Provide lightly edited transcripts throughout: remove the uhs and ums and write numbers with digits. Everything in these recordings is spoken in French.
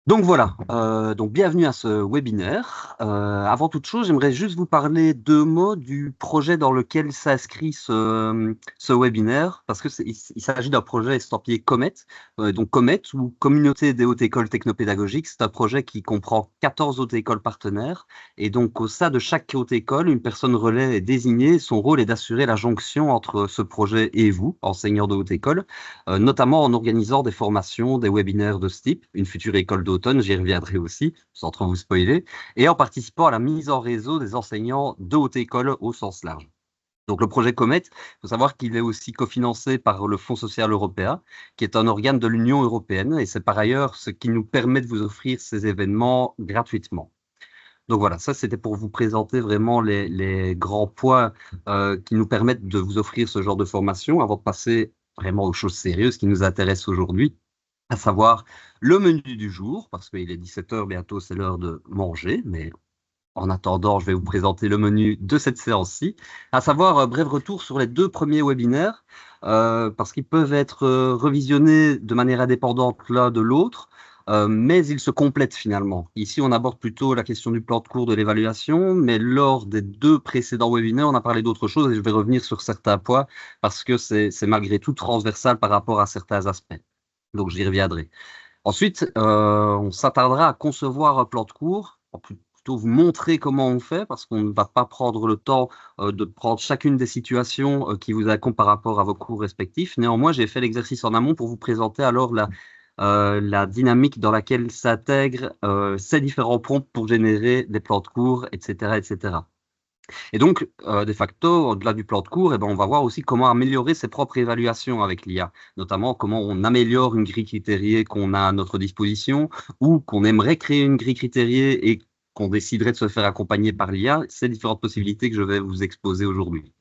Donc voilà, donc bienvenue à ce webinaire. Avant toute chose, j'aimerais juste vous parler deux mots du projet dans lequel s'inscrit ce webinaire, parce que il s'agit d'un projet estampillé Comet. Donc Comet, ou Communauté des hautes écoles technopédagogiques, c'est un projet qui comprend 14 hautes écoles partenaires, et donc au sein de chaque haute école, une personne relais est désignée. Son rôle est d'assurer la jonction entre ce projet et vous, enseignants de haute école, notamment en organisant des formations, des webinaires de ce type, une future école d'automne, j'y reviendrai aussi, sans trop vous spoiler, et en participant à la mise en réseau des enseignants de haute école au sens large. Donc le projet Comet, il faut savoir qu'il est aussi cofinancé par le Fonds social européen, qui est un organe de l'Union européenne, et c'est par ailleurs ce qui nous permet de vous offrir ces événements gratuitement. Donc voilà, ça c'était pour vous présenter vraiment les grands points qui nous permettent de vous offrir ce genre de formation avant de passer vraiment aux choses sérieuses qui nous intéressent aujourd'hui, à savoir le menu du jour, parce qu'il est 17 heures bientôt, c'est l'heure de manger, mais en attendant, je vais vous présenter le menu de cette séance-ci, à savoir un bref retour sur les deux premiers webinaires, parce qu'ils peuvent être revisionnés de manière indépendante l'un de l'autre, mais ils se complètent finalement. Ici, on aborde plutôt la question du plan de cours de l'évaluation, mais lors des deux précédents webinaires, on a parlé d'autres choses et je vais revenir sur certains points parce que c'est malgré tout transversal par rapport à certains aspects. Donc, j'y reviendrai. Ensuite, on s'attardera à concevoir un plan de cours, plutôt vous montrer comment on fait, parce qu'on ne va pas prendre le temps de prendre chacune des situations qui vous accompagnent par rapport à vos cours respectifs. Néanmoins, j'ai fait l'exercice en amont pour vous présenter alors la dynamique dans laquelle s'intègrent ces différents prompts pour générer des plans de cours, etc., etc. Et donc, de facto, au-delà du plan de cours, eh ben, on va voir aussi comment améliorer ses propres évaluations avec l'IA, notamment comment on améliore une grille critériée qu'on a à notre disposition ou qu'on aimerait créer une grille critériée et qu'on déciderait de se faire accompagner par l'IA. C'est différentes possibilités que je vais vous exposer aujourd'hui.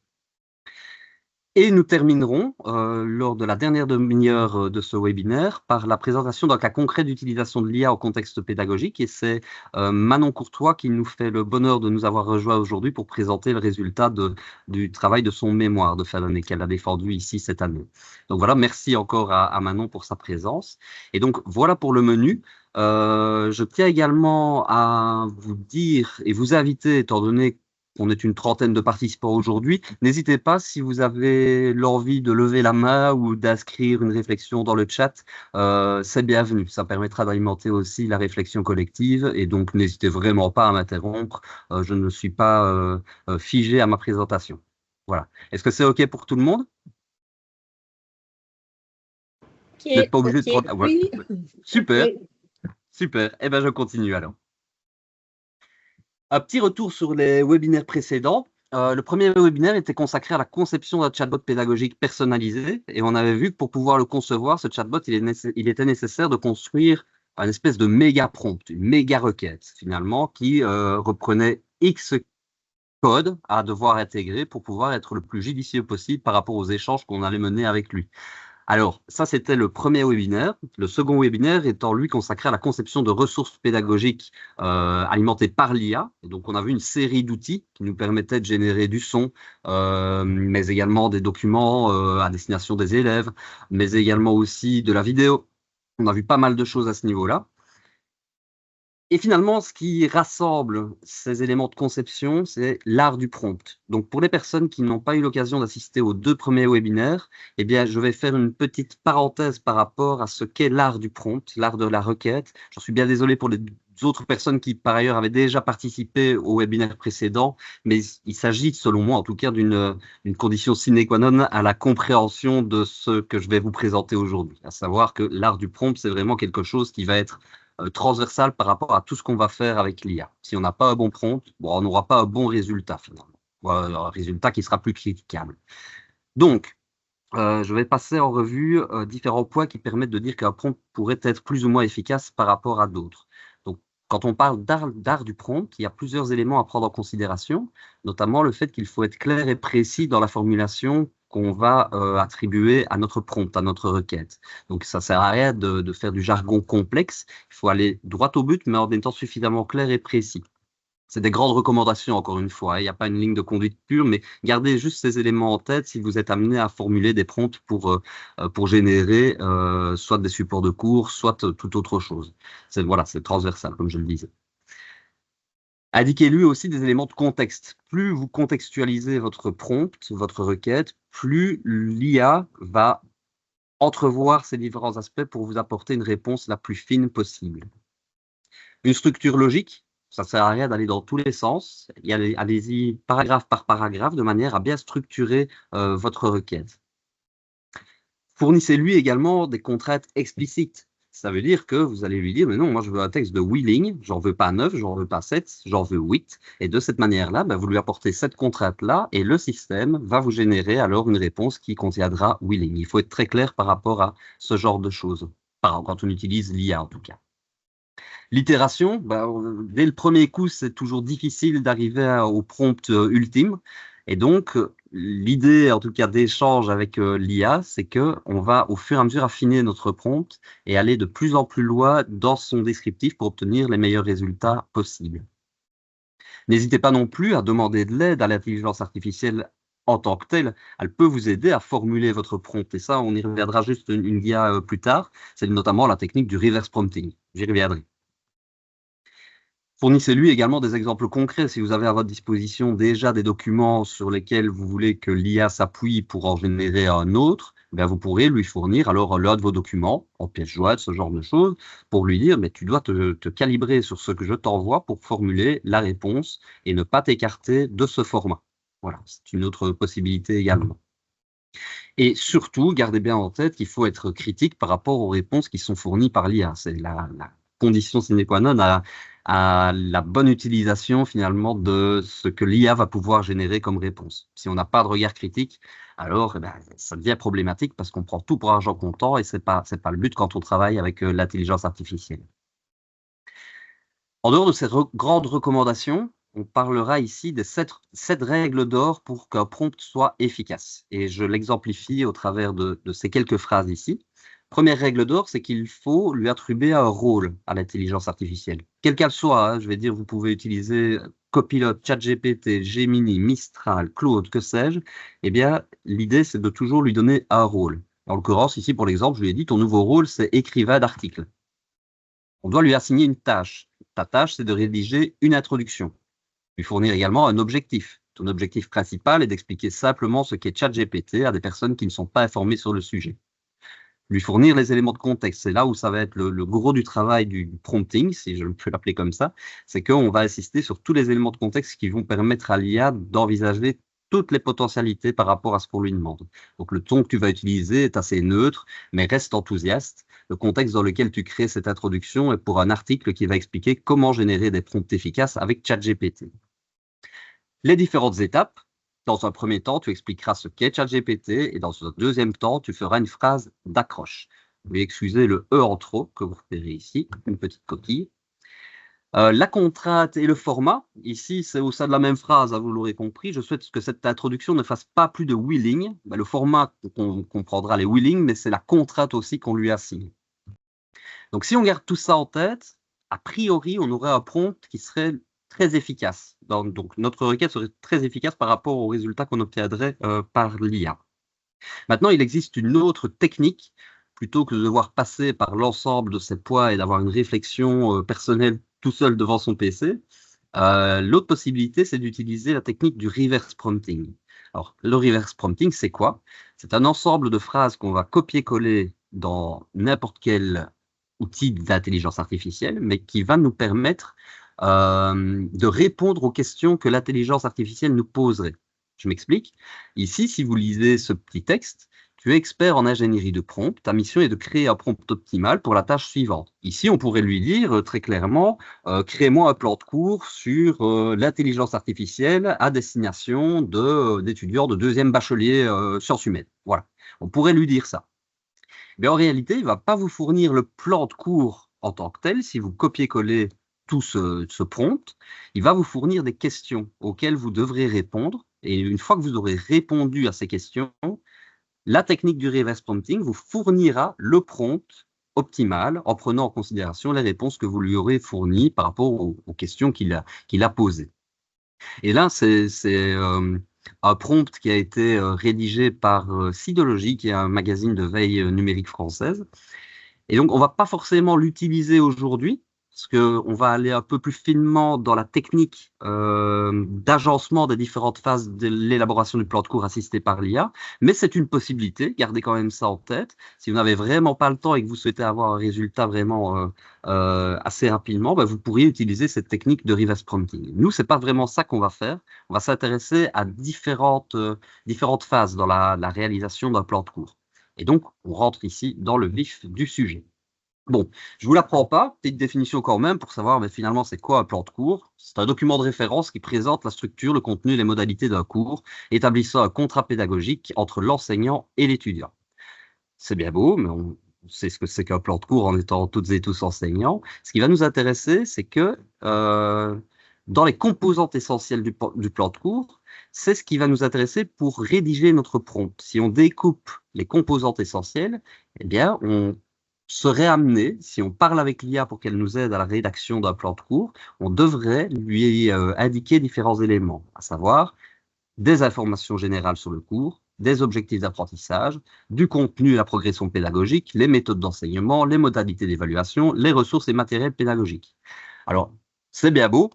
Et nous terminerons, lors de la dernière demi-heure de ce webinaire, par la présentation d'un cas concret d'utilisation de l'IA au contexte pédagogique. Et c'est Manon Courtois qui nous fait le bonheur de nous avoir rejoints aujourd'hui pour présenter le résultat du travail de son mémoire de fin d'année qu'elle a défendu ici cette année. Donc voilà, merci encore à Manon pour sa présence. Et donc voilà pour le menu. Je tiens également à vous dire et vous inviter, étant donné on est une trentaine de participants aujourd'hui. N'hésitez pas, si vous avez l'envie de lever la main ou d'inscrire une réflexion dans le chat, c'est bienvenu. Ça permettra d'alimenter aussi la réflexion collective et donc n'hésitez vraiment pas à m'interrompre. Je ne suis pas figé à ma présentation. Voilà. Est-ce que c'est OK pour tout le monde? Vous n'êtes Ok, pas obligé de ok, prendre... Ah, ouais. oui, Super, oui. super. Eh bien, je continue alors. Un petit retour sur les webinaires précédents. Le premier webinaire était consacré à la conception d'un chatbot pédagogique personnalisé et on avait vu que pour pouvoir le concevoir, ce chatbot, il était nécessaire de construire une espèce de méga prompt, une méga requête finalement qui reprenait X code à devoir intégrer pour pouvoir être le plus judicieux possible par rapport aux échanges qu'on allait mener avec lui. Alors, ça, c'était le premier webinaire. Le second webinaire étant, lui, consacré à la conception de ressources pédagogiques alimentées par l'IA. Et donc, on a vu une série d'outils qui nous permettaient de générer du son, mais également des documents à destination des élèves, mais également aussi de la vidéo. On a vu pas mal de choses à ce niveau-là. Et finalement, ce qui rassemble ces éléments de conception, c'est l'art du prompt. Donc, pour les personnes qui n'ont pas eu l'occasion d'assister aux deux premiers webinaires, eh bien, je vais faire une petite parenthèse par rapport à ce qu'est l'art du prompt, l'art de la requête. J'en suis bien désolé pour les autres personnes qui, par ailleurs, avaient déjà participé au webinaire précédent, mais il s'agit, selon moi, en tout cas, d'une condition sine qua non à la compréhension de ce que je vais vous présenter aujourd'hui. À savoir que l'art du prompt, c'est vraiment quelque chose qui va être transversal par rapport à tout ce qu'on va faire avec l'IA. Si on n'a pas un bon prompt, bon, on n'aura pas un bon résultat finalement, un résultat qui sera plus critiquable. Donc, je vais passer en revue différents points qui permettent de dire qu'un prompt pourrait être plus ou moins efficace par rapport à d'autres. Donc, quand on parle d'art du prompt, il y a plusieurs éléments à prendre en considération, notamment le fait qu'il faut être clair et précis dans la formulation qu'on va attribuer à notre prompt, à notre requête. Donc, ça ne sert à rien de faire du jargon complexe. Il faut aller droit au but, mais en étant suffisamment clair et précis. C'est des grandes recommandations, encore une fois. Il n'y a pas une ligne de conduite pure, mais gardez juste ces éléments en tête si vous êtes amené à formuler des prompts pour générer soit des supports de cours, soit toute autre chose. Voilà, c'est transversal, comme je le disais. Indiquez-lui aussi des éléments de contexte. Plus vous contextualisez votre prompt, votre requête, plus l'IA va entrevoir ces différents aspects pour vous apporter une réponse la plus fine possible. Une structure logique, ça ne sert à rien d'aller dans tous les sens. Allez-y paragraphe par paragraphe de manière à bien structurer votre requête. Fournissez-lui également des contraintes explicites. Ça veut dire que vous allez lui dire, mais non, moi je veux un texte de 8 lignes, j'en veux pas 9, j'en veux pas 7, j'en veux 8. Et de cette manière-là, vous lui apportez cette contrainte-là et le système va vous générer alors une réponse qui contiendra 8 lignes. Il faut être très clair par rapport à ce genre de choses, quand on utilise l'IA en tout cas. L'itération, dès le premier coup, c'est toujours difficile d'arriver au prompt ultime. Et donc, l'idée, en tout cas, d'échange avec l'IA, c'est qu'on va au fur et à mesure affiner notre prompt et aller de plus en plus loin dans son descriptif pour obtenir les meilleurs résultats possibles. N'hésitez pas non plus à demander de l'aide à l'intelligence artificielle en tant que telle. Elle peut vous aider à formuler votre prompt. Et ça, on y reviendra juste une guia plus tard. C'est notamment la technique du reverse prompting. J'y reviendrai. Fournissez-lui également des exemples concrets. Si vous avez à votre disposition déjà des documents sur lesquels vous voulez que l'IA s'appuie pour en générer un autre, vous pourrez lui fournir alors l'un de vos documents en pièce jointe, ce genre de choses, pour lui dire, mais tu dois te calibrer sur ce que je t'envoie pour formuler la réponse et ne pas t'écarter de ce format. Voilà, c'est une autre possibilité également. Et surtout, gardez bien en tête qu'il faut être critique par rapport aux réponses qui sont fournies par l'IA. C'est la condition sine qua non à la bonne utilisation finalement de ce que l'IA va pouvoir générer comme réponse. Si on n'a pas de regard critique, alors ça devient problématique parce qu'on prend tout pour argent comptant et c'est pas le but quand on travaille avec l'intelligence artificielle. En dehors de ces grandes recommandations, on parlera ici des 7 règles d'or pour qu'un prompt soit efficace. Et je l'exemplifie au travers de ces quelques phrases ici. Première règle d'or, c'est qu'il faut lui attribuer un rôle à l'intelligence artificielle. Quelle qu'elle soit, je vais dire, vous pouvez utiliser Copilot, ChatGPT, Gemini, Mistral, Claude, que sais-je. Eh bien, l'idée, c'est de toujours lui donner un rôle. En l'occurrence, ici, pour l'exemple, je lui ai dit, ton nouveau rôle, c'est écrivain d'articles. On doit lui assigner une tâche. Ta tâche, c'est de rédiger une introduction. Lui fournir également un objectif. Ton objectif principal est d'expliquer simplement ce qu'est ChatGPT à des personnes qui ne sont pas informées sur le sujet. Lui fournir les éléments de contexte, c'est là où ça va être le gros du travail du prompting, si je peux l'appeler comme ça, c'est qu'on va insister sur tous les éléments de contexte qui vont permettre à l'IA d'envisager toutes les potentialités par rapport à ce qu'on lui demande. Donc le ton que tu vas utiliser est assez neutre, mais reste enthousiaste. Le contexte dans lequel tu crées cette introduction est pour un article qui va expliquer comment générer des prompts efficaces avec ChatGPT. Les différentes étapes. Dans un premier temps, tu expliqueras ce qu'est ChatGPT et dans un deuxième temps, tu feras une phrase d'accroche. Vous excusez le E en trop que vous repérez ici, une petite coquille. La contrainte et le format, ici c'est au sein de la même phrase, vous l'aurez compris, je souhaite que cette introduction ne fasse pas plus de 8 lignes. Le format, on comprendra les 8 lignes, mais c'est la contrainte aussi qu'on lui assigne. Donc si on garde tout ça en tête, a priori, on aurait un prompt qui serait très efficace. Donc notre requête serait très efficace par rapport aux résultats qu'on obtiendrait par l'IA. Maintenant, il existe une autre technique, plutôt que de devoir passer par l'ensemble de ces poids et d'avoir une réflexion personnelle tout seul devant son PC. L'autre possibilité, c'est d'utiliser la technique du reverse prompting. Alors, le reverse prompting, c'est quoi? C'est un ensemble de phrases qu'on va copier-coller dans n'importe quel outil d'intelligence artificielle, mais qui va nous permettre de répondre aux questions que l'intelligence artificielle nous poserait. Je m'explique. Ici, si vous lisez ce petit texte, tu es expert en ingénierie de prompt. Ta mission est de créer un prompt optimal pour la tâche suivante. Ici, on pourrait lui dire très clairement, crée-moi un plan de cours sur l'intelligence artificielle à destination d'étudiants de deuxième bachelier sciences humaines. Voilà. On pourrait lui dire ça. Mais en réalité, il ne va pas vous fournir le plan de cours en tant que tel. Si vous copiez-collez tout ce prompt, il va vous fournir des questions auxquelles vous devrez répondre. Et une fois que vous aurez répondu à ces questions, la technique du reverse prompting vous fournira le prompt optimale en prenant en considération les réponses que vous lui aurez fournies par rapport aux questions qu'il a posées. Et là, c'est un prompt qui a été rédigé par Sidology, qui est un magazine de veille numérique française. Et donc, on va pas forcément l'utiliser aujourd'hui, parce qu'on va aller un peu plus finement dans la technique d'agencement des différentes phases de l'élaboration du plan de cours assisté par l'IA, mais c'est une possibilité, gardez quand même ça en tête. Si vous n'avez vraiment pas le temps et que vous souhaitez avoir un résultat vraiment assez rapidement, ben, vous pourriez utiliser cette technique de reverse prompting. Nous, c'est pas vraiment ça qu'on va faire. On va s'intéresser à différentes phases dans la réalisation d'un plan de cours. Et donc, on rentre ici dans le vif du sujet. Bon, je vous l'apprends pas, petite définition quand même pour savoir mais finalement c'est quoi un plan de cours. C'est un document de référence qui présente la structure, le contenu et les modalités d'un cours, établissant un contrat pédagogique entre l'enseignant et l'étudiant. C'est bien beau, mais on sait ce que c'est qu'un plan de cours en étant toutes et tous enseignants. Ce qui va nous intéresser, c'est que dans les composantes essentielles du plan de cours, c'est ce qui va nous intéresser pour rédiger notre prompt. Si on découpe les composantes essentielles, eh bien, on serait amené, si on parle avec l'IA pour qu'elle nous aide à la rédaction d'un plan de cours, on devrait lui indiquer différents éléments, à savoir des informations générales sur le cours, des objectifs d'apprentissage, du contenu et la progression pédagogique, les méthodes d'enseignement, les modalités d'évaluation, les ressources et matériels pédagogiques. Alors, c'est bien beau,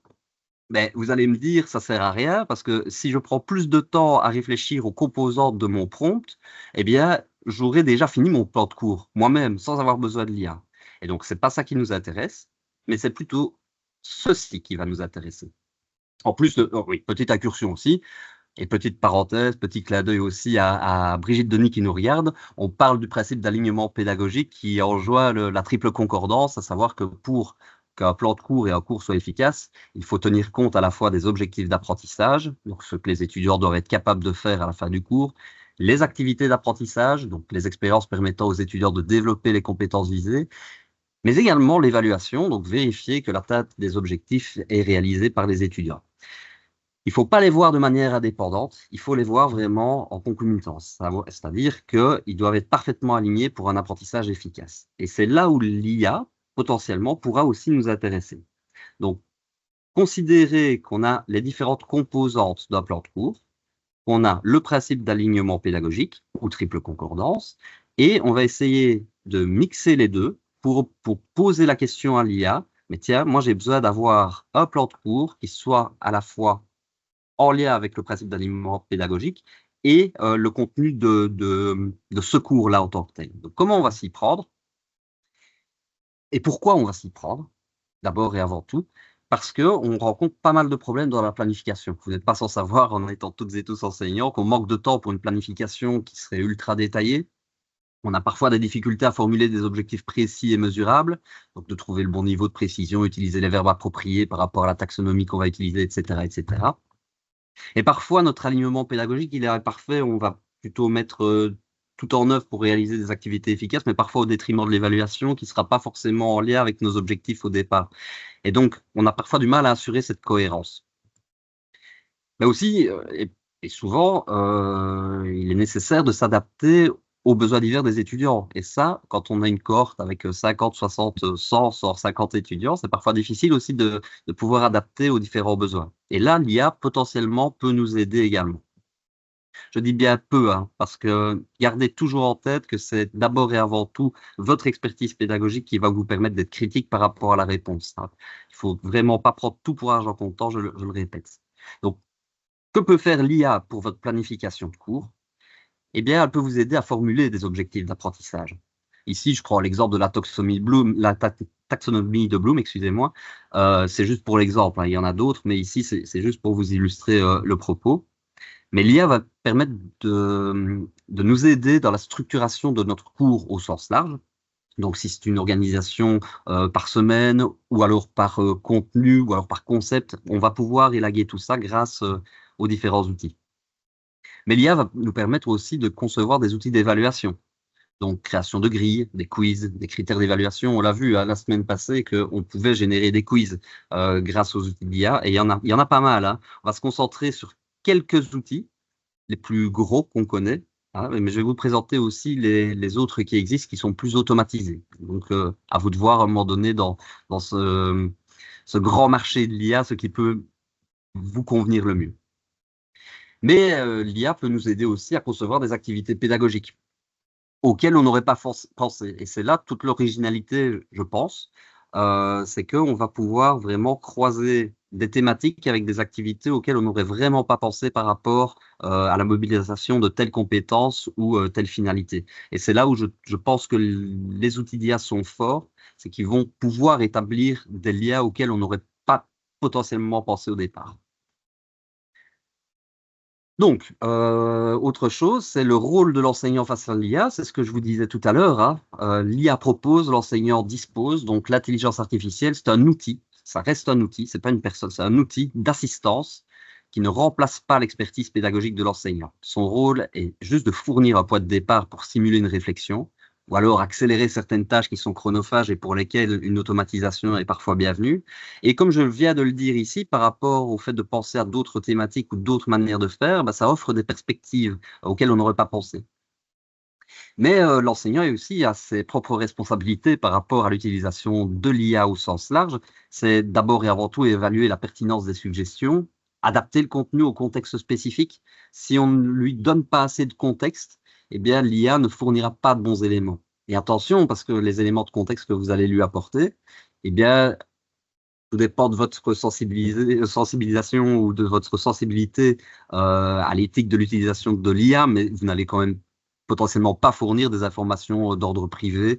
mais vous allez me dire, ça sert à rien, parce que si je prends plus de temps à réfléchir aux composantes de mon prompt, eh bien, j'aurais déjà fini mon plan de cours, moi-même, sans avoir besoin de l'IA. Et donc, c'est pas ça qui nous intéresse, mais c'est plutôt ceci qui va nous intéresser. En plus de, oh oui, petite incursion aussi, et petite parenthèse, petit clin d'œil aussi à Brigitte Denis qui nous regarde, on parle du principe d'alignement pédagogique qui enjoint la triple concordance, à savoir que pour qu'un plan de cours et un cours soient efficaces, il faut tenir compte à la fois des objectifs d'apprentissage, donc ce que les étudiants doivent être capables de faire à la fin du cours, les activités d'apprentissage, donc les expériences permettant aux étudiants de développer les compétences visées, mais également l'évaluation, donc vérifier que l'atteinte des objectifs est réalisée par les étudiants. Il ne faut pas les voir de manière indépendante, il faut les voir vraiment en concomitance, c'est-à-dire qu'ils doivent être parfaitement alignés pour un apprentissage efficace. Et c'est là où l'IA, potentiellement, pourra aussi nous intéresser. Donc, considérer qu'on a les différentes composantes d'un plan de cours, qu'on a le principe d'alignement pédagogique ou triple concordance, et on va essayer de mixer les deux pour poser la question à l'IA, mais tiens, moi j'ai besoin d'avoir un plan de cours qui soit à la fois en lien avec le principe d'alignement pédagogique et le contenu de ce cours-là en tant que tel. Donc, comment on va s'y prendre et pourquoi on va s'y prendre, d'abord et avant tout, parce qu'on rencontre pas mal de problèmes dans la planification. Vous n'êtes pas sans savoir, en étant toutes et tous enseignants, qu'on manque de temps pour une planification qui serait ultra détaillée. On a parfois des difficultés à formuler des objectifs précis et mesurables, donc de trouver le bon niveau de précision, utiliser les verbes appropriés par rapport à la taxonomie qu'on va utiliser, etc., etc. Et parfois, notre alignement pédagogique, il est parfait, on va plutôt mettre tout en œuvre pour réaliser des activités efficaces, mais parfois au détriment de l'évaluation qui ne sera pas forcément en lien avec nos objectifs au départ. Et donc, on a parfois du mal à assurer cette cohérence. Mais aussi, et souvent, il est nécessaire de s'adapter aux besoins divers des étudiants. Et ça, quand on a une cohorte avec 50, 60, 100, 150 étudiants, c'est parfois difficile aussi de pouvoir adapter aux différents besoins. Et là, l'IA potentiellement peut nous aider également. Je dis bien peu, hein, parce que gardez toujours en tête que c'est d'abord et avant tout votre expertise pédagogique qui va vous permettre d'être critique par rapport à la réponse. Hein. Il ne faut vraiment pas prendre tout pour argent comptant, je le répète. Donc, que peut faire l'IA pour votre planification de cours? Eh bien, elle peut vous aider à formuler des objectifs d'apprentissage. Ici, je prends l'exemple de la taxonomie de Bloom, excusez-moi. C'est juste pour l'exemple, hein. Il y en a d'autres, mais ici, c'est juste pour vous illustrer le propos. Mais l'IA va permettre de nous aider dans la structuration de notre cours au sens large. Donc, si c'est une organisation par semaine, ou alors par contenu, ou alors par concept, on va pouvoir élaguer tout ça grâce aux différents outils. Mais l'IA va nous permettre aussi de concevoir des outils d'évaluation. Donc, création de grilles, des quiz, des critères d'évaluation. On l'a vu la semaine passée qu'on pouvait générer des quiz grâce aux outils d'IA. Et il y en a pas mal. Hein. On va se concentrer sur quelques outils, les plus gros qu'on connaît, Ah, mais je vais vous présenter aussi les autres qui existent, qui sont plus automatisés. Donc, à vous de voir à un moment donné dans ce grand marché de l'IA, ce qui peut vous convenir le mieux. Mais l'IA peut nous aider aussi à concevoir des activités pédagogiques auxquelles on n'aurait pas pensé. Et c'est là toute l'originalité, je pense, c'est qu'on va pouvoir vraiment croiser des thématiques avec des activités auxquelles on n'aurait vraiment pas pensé par rapport à la mobilisation de telles compétences ou telle finalité. Et c'est là où je pense que les outils d'IA sont forts, c'est qu'ils vont pouvoir établir des liens auxquels on n'aurait pas potentiellement pensé au départ. Donc, autre chose, c'est le rôle de l'enseignant face à l'IA. C'est ce que je vous disais tout à l'heure, hein. L'IA propose, l'enseignant dispose. Donc, l'intelligence artificielle, c'est un outil. Ça reste un outil. C'est pas une personne. C'est un outil d'assistance qui ne remplace pas l'expertise pédagogique de l'enseignant. Son rôle est juste de fournir un point de départ pour stimuler une réflexion, ou alors accélérer certaines tâches qui sont chronophages et pour lesquelles une automatisation est parfois bienvenue. Et comme je viens de le dire ici, par rapport au fait de penser à d'autres thématiques ou d'autres manières de faire, bah, ça offre des perspectives auxquelles on n'aurait pas pensé. Mais l'enseignant est aussi a ses propres responsabilités par rapport à l'utilisation de l'IA au sens large. C'est d'abord et avant tout évaluer la pertinence des suggestions, adapter le contenu au contexte spécifique. Si on ne lui donne pas assez de contexte, eh bien l'IA ne fournira pas de bons éléments. Et attention, parce que les éléments de contexte que vous allez lui apporter, eh bien, tout dépend de votre sensibilisation ou de votre sensibilité à l'éthique de l'utilisation de l'IA, mais vous n'allez quand même potentiellement pas fournir des informations d'ordre privé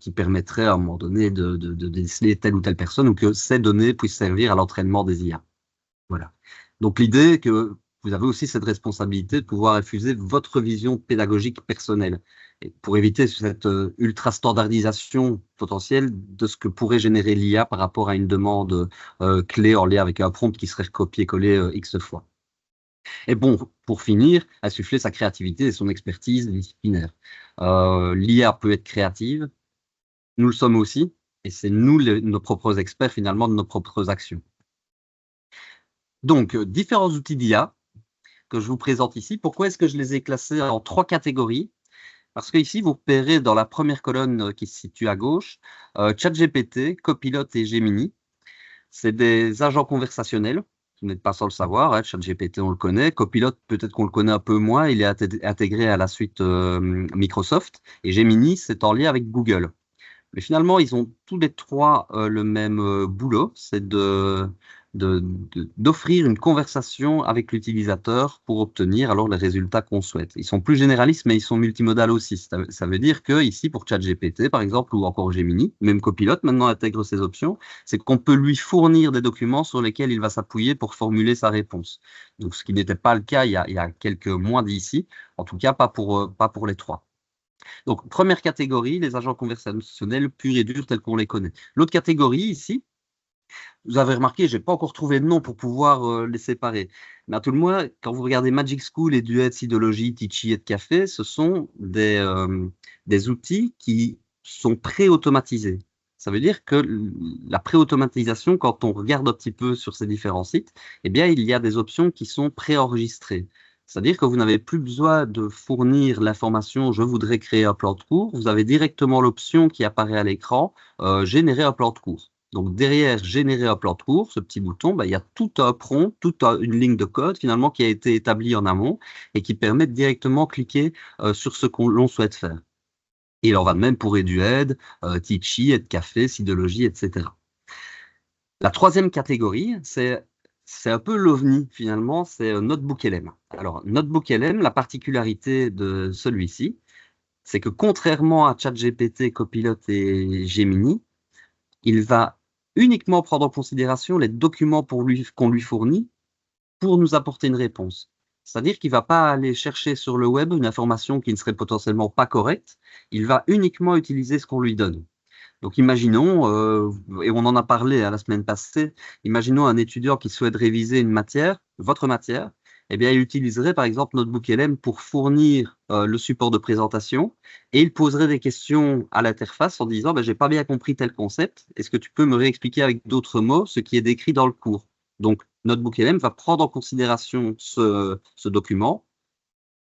qui permettraient à un moment donné de déceler telle ou telle personne ou que ces données puissent servir à l'entraînement des IA. Voilà. Donc l'idée est que vous avez aussi cette responsabilité de pouvoir infuser votre vision pédagogique personnelle. Et pour éviter cette ultra standardisation potentielle de ce que pourrait générer l'IA par rapport à une demande clé en lien avec un prompt qui serait copié-collé X fois. Et bon, pour finir, insuffler sa créativité et son expertise disciplinaire. L'IA peut être créative, nous le sommes aussi, et c'est nous nos propres experts finalement de nos propres actions. Donc, différents outils d'IA que je vous présente ici. Pourquoi est-ce que je les ai classés en 3 catégories? Parce que ici, vous repérez dans la première colonne qui se situe à gauche, ChatGPT, Copilot et Gemini. C'est des agents conversationnels. Vous n'êtes pas sans le savoir, hein, ChatGPT, on le connaît. Copilot, peut-être qu'on le connaît un peu moins. Il est intégré à la suite Microsoft. Et Gemini, c'est en lien avec Google. Mais finalement, ils ont tous les trois le même boulot, c'est d'offrir une conversation avec l'utilisateur pour obtenir alors les résultats qu'on souhaite. Ils sont plus généralistes, mais ils sont multimodales aussi. Ça veut dire que ici, pour ChatGPT, par exemple, ou encore Gemini, même Copilot maintenant intègre ces options, c'est qu'on peut lui fournir des documents sur lesquels il va s'appuyer pour formuler sa réponse. Donc, ce qui n'était pas le cas il y a quelques mois d'ici, en tout cas pas pour les trois. Donc, première catégorie, les agents conversationnels purs et durs tels qu'on les connaît. L'autre catégorie ici, vous avez remarqué, je n'ai pas encore trouvé de nom pour pouvoir les séparer. Mais à tout le moins, quand vous regardez Magic School et Duet, Sidology, Teachy et Café, ce sont des outils qui sont pré-automatisés. Ça veut dire que la pré-automatisation, quand on regarde un petit peu sur ces différents sites, eh bien, il y a des options qui sont préenregistrées. C'est-à-dire que vous n'avez plus besoin de fournir l'information «je voudrais créer un plan de cours». Vous avez directement l'option qui apparaît à l'écran «générer un plan de cours». Donc derrière «générer un plan de cours», ce petit bouton, bah, il y a tout un prompt, une ligne de code finalement qui a été établie en amont et qui permet de directement cliquer sur ce que l'on souhaite faire. Et il en va de même pour Edued, Teachy, Edcafé, Sidology, etc. La troisième catégorie, c'est un peu l'OVNI finalement, c'est NotebookLM. Alors NotebookLM, la particularité de celui-ci, c'est que contrairement à ChatGPT, Copilot et Gemini, il va uniquement prendre en considération les documents qu'on lui fournit pour nous apporter une réponse. C'est-à-dire qu'il ne va pas aller chercher sur le web une information qui ne serait potentiellement pas correcte, il va uniquement utiliser ce qu'on lui donne. Donc imaginons, et on en a parlé la semaine passée, imaginons un étudiant qui souhaite réviser une matière, votre matière, eh bien il utiliserait par exemple NotebookLM pour fournir le support de présentation et il poserait des questions à l'interface en disant j'ai pas bien compris tel concept, est-ce que tu peux me réexpliquer avec d'autres mots ce qui est décrit dans le cours? Donc NotebookLM va prendre en considération ce document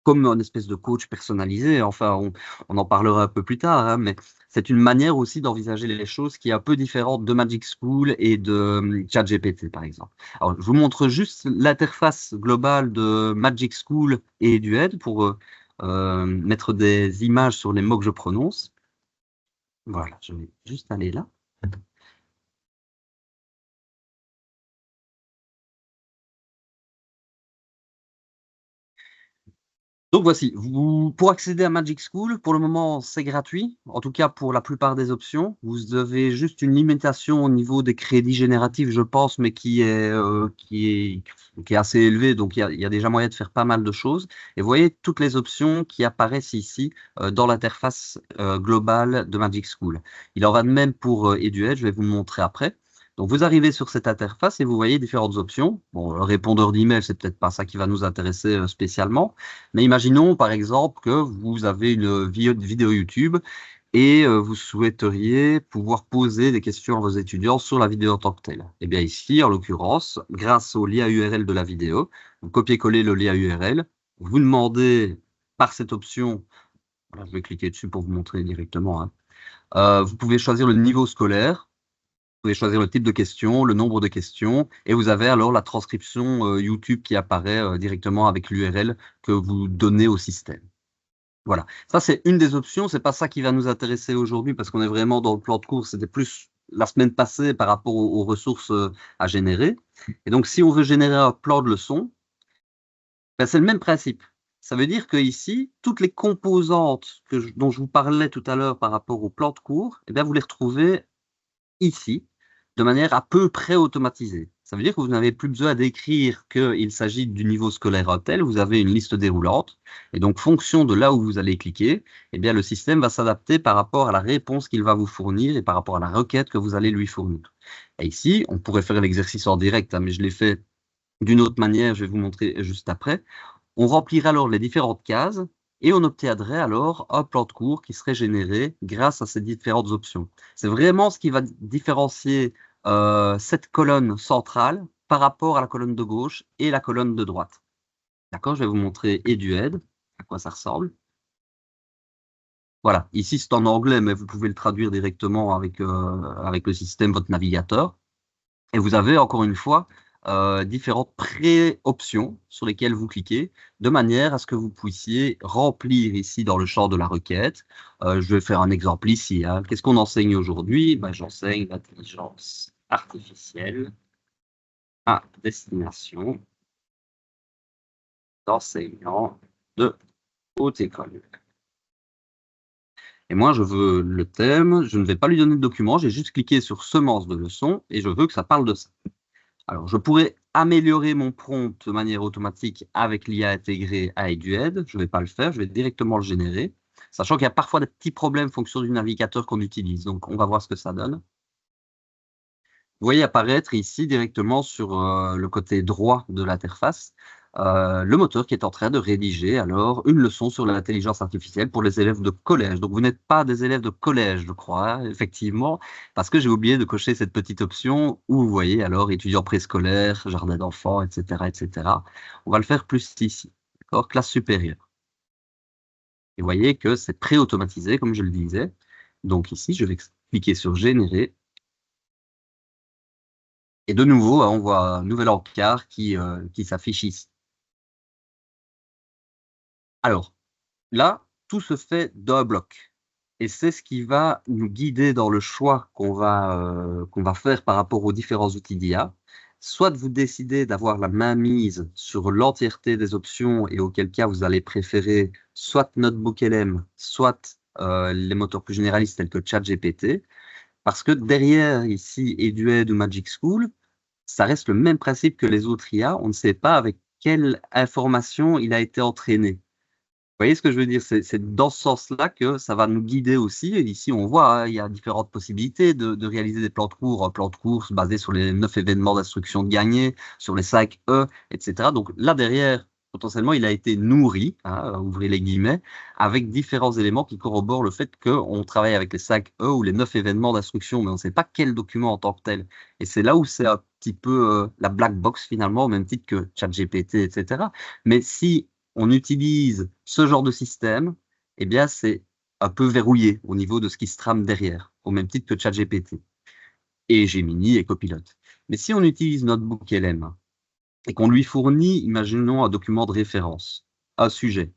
comme une espèce de coach personnalisé. Enfin, on en parlera un peu plus tard, hein, mais c'est une manière aussi d'envisager les choses qui est un peu différente de Magic School et de ChatGPT, par exemple. Alors, je vous montre juste l'interface globale de Magic School et Edued pour mettre des images sur les mots que je prononce. Voilà, je vais juste aller là. Donc voici, pour accéder à Magic School, pour le moment, c'est gratuit. En tout cas, pour la plupart des options. Vous avez juste une limitation au niveau des crédits génératifs, je pense, mais qui est assez élevée. Donc, il y a déjà moyen de faire pas mal de choses. Et vous voyez toutes les options qui apparaissent ici dans l'interface globale de Magic School. Il en va de même pour EduEdge, je vais vous le montrer après. Donc, vous arrivez sur cette interface et vous voyez différentes options. Bon, le répondeur d'email, c'est peut-être pas ça qui va nous intéresser spécialement. Mais imaginons par exemple que vous avez une vidéo YouTube et vous souhaiteriez pouvoir poser des questions à vos étudiants sur la vidéo en tant que telle. Eh bien ici, en l'occurrence, grâce au lien URL de la vidéo, vous copiez-collez le lien URL, vous demandez par cette option, voilà, je vais cliquer dessus pour vous montrer directement, hein, vous pouvez choisir le niveau scolaire, vous pouvez choisir le type de question, le nombre de questions, et vous avez alors la transcription YouTube qui apparaît directement avec l'URL que vous donnez au système. Voilà, ça c'est une des options, c'est pas ça qui va nous intéresser aujourd'hui parce qu'on est vraiment dans le plan de cours, c'était plus la semaine passée par rapport aux ressources à générer. Et donc si on veut générer un plan de leçon, ben, c'est le même principe. Ça veut dire que ici, toutes les composantes dont je vous parlais tout à l'heure par rapport au plan de cours, eh bien, vous les retrouvez ici, de manière à peu près automatisée. Ça veut dire que vous n'avez plus besoin d'écrire qu'il s'agit du niveau scolaire un tel, vous avez une liste déroulante, et donc fonction de là où vous allez cliquer, eh bien le système va s'adapter par rapport à la réponse qu'il va vous fournir et par rapport à la requête que vous allez lui fournir. Et ici, on pourrait faire l'exercice en direct, hein, mais je l'ai fait d'une autre manière, je vais vous montrer juste après. On remplirait alors les différentes cases et on obtiendrait alors un plan de cours qui serait généré grâce à ces différentes options. C'est vraiment ce qui va différencier cette colonne centrale par rapport à la colonne de gauche et la colonne de droite. D'accord, je vais vous montrer EduEd, à quoi ça ressemble. Voilà, ici c'est en anglais, mais vous pouvez le traduire directement avec le système, votre navigateur. Et vous avez encore une fois différentes pré-options sur lesquelles vous cliquez, de manière à ce que vous puissiez remplir ici dans le champ de la requête. Je vais faire un exemple ici, hein. Qu'est-ce qu'on enseigne aujourd'hui? Ben, j'enseigne l'intelligence artificielle à destination d'enseignants de haute école. Et moi, je veux le thème, je ne vais pas lui donner de document, j'ai juste cliqué sur semence de leçon et je veux que ça parle de ça. Alors, je pourrais améliorer mon prompt de manière automatique avec l'IA intégrée à EduEd. Je ne vais pas le faire, je vais directement le générer, sachant qu'il y a parfois des petits problèmes en fonction du navigateur qu'on utilise. Donc, on va voir ce que ça donne. Vous voyez apparaître ici directement sur le côté droit de l'interface le moteur qui est en train de rédiger alors une leçon sur l'intelligence artificielle pour les élèves de collège. Donc vous n'êtes pas des élèves de collège, je crois, hein, effectivement, parce que j'ai oublié de cocher cette petite option où vous voyez alors étudiants préscolaires, jardin d'enfants, etc., etc. On va le faire plus ici, d'accord, classe supérieure. Et vous voyez que c'est pré-automatisé, comme je le disais. Donc ici, je vais cliquer sur générer. Et de nouveau, hein, on voit un nouvel encart qui s'affiche ici. Alors, là, tout se fait d'un bloc. Et c'est ce qui va nous guider dans le choix qu'on va faire par rapport aux différents outils d'IA. Soit vous décidez d'avoir la main mise sur l'entièreté des options et auquel cas vous allez préférer soit NotebookLM, soit les moteurs plus généralistes tels que ChatGPT. Parce que derrière ici, Edued ou Magic School, ça reste le même principe que les autres IA. On ne sait pas avec quelle information il a été entraîné. Vous voyez ce que je veux dire? C'est dans ce sens-là que ça va nous guider aussi. Et ici, on voit, hein, il y a différentes possibilités de réaliser des plans de cours, un plan de course basé sur les 9 événements d'instruction de gagner, sur les 5 E, etc. Donc là, derrière, potentiellement, il a été nourri, hein, ouvrez les guillemets, avec différents éléments qui corroborent le fait qu'on travaille avec les 5 E ou les 9 événements d'instruction, mais on ne sait pas quel document en tant que tel. Et c'est là où c'est un petit peu la black box finalement, au même titre que ChatGPT, etc. Mais si on utilise ce genre de système, eh bien, c'est un peu verrouillé au niveau de ce qui se trame derrière, au même titre que ChatGPT et Gemini et Copilot. Mais si on utilise Notebook LM et qu'on lui fournit, imaginons, un document de référence, un sujet,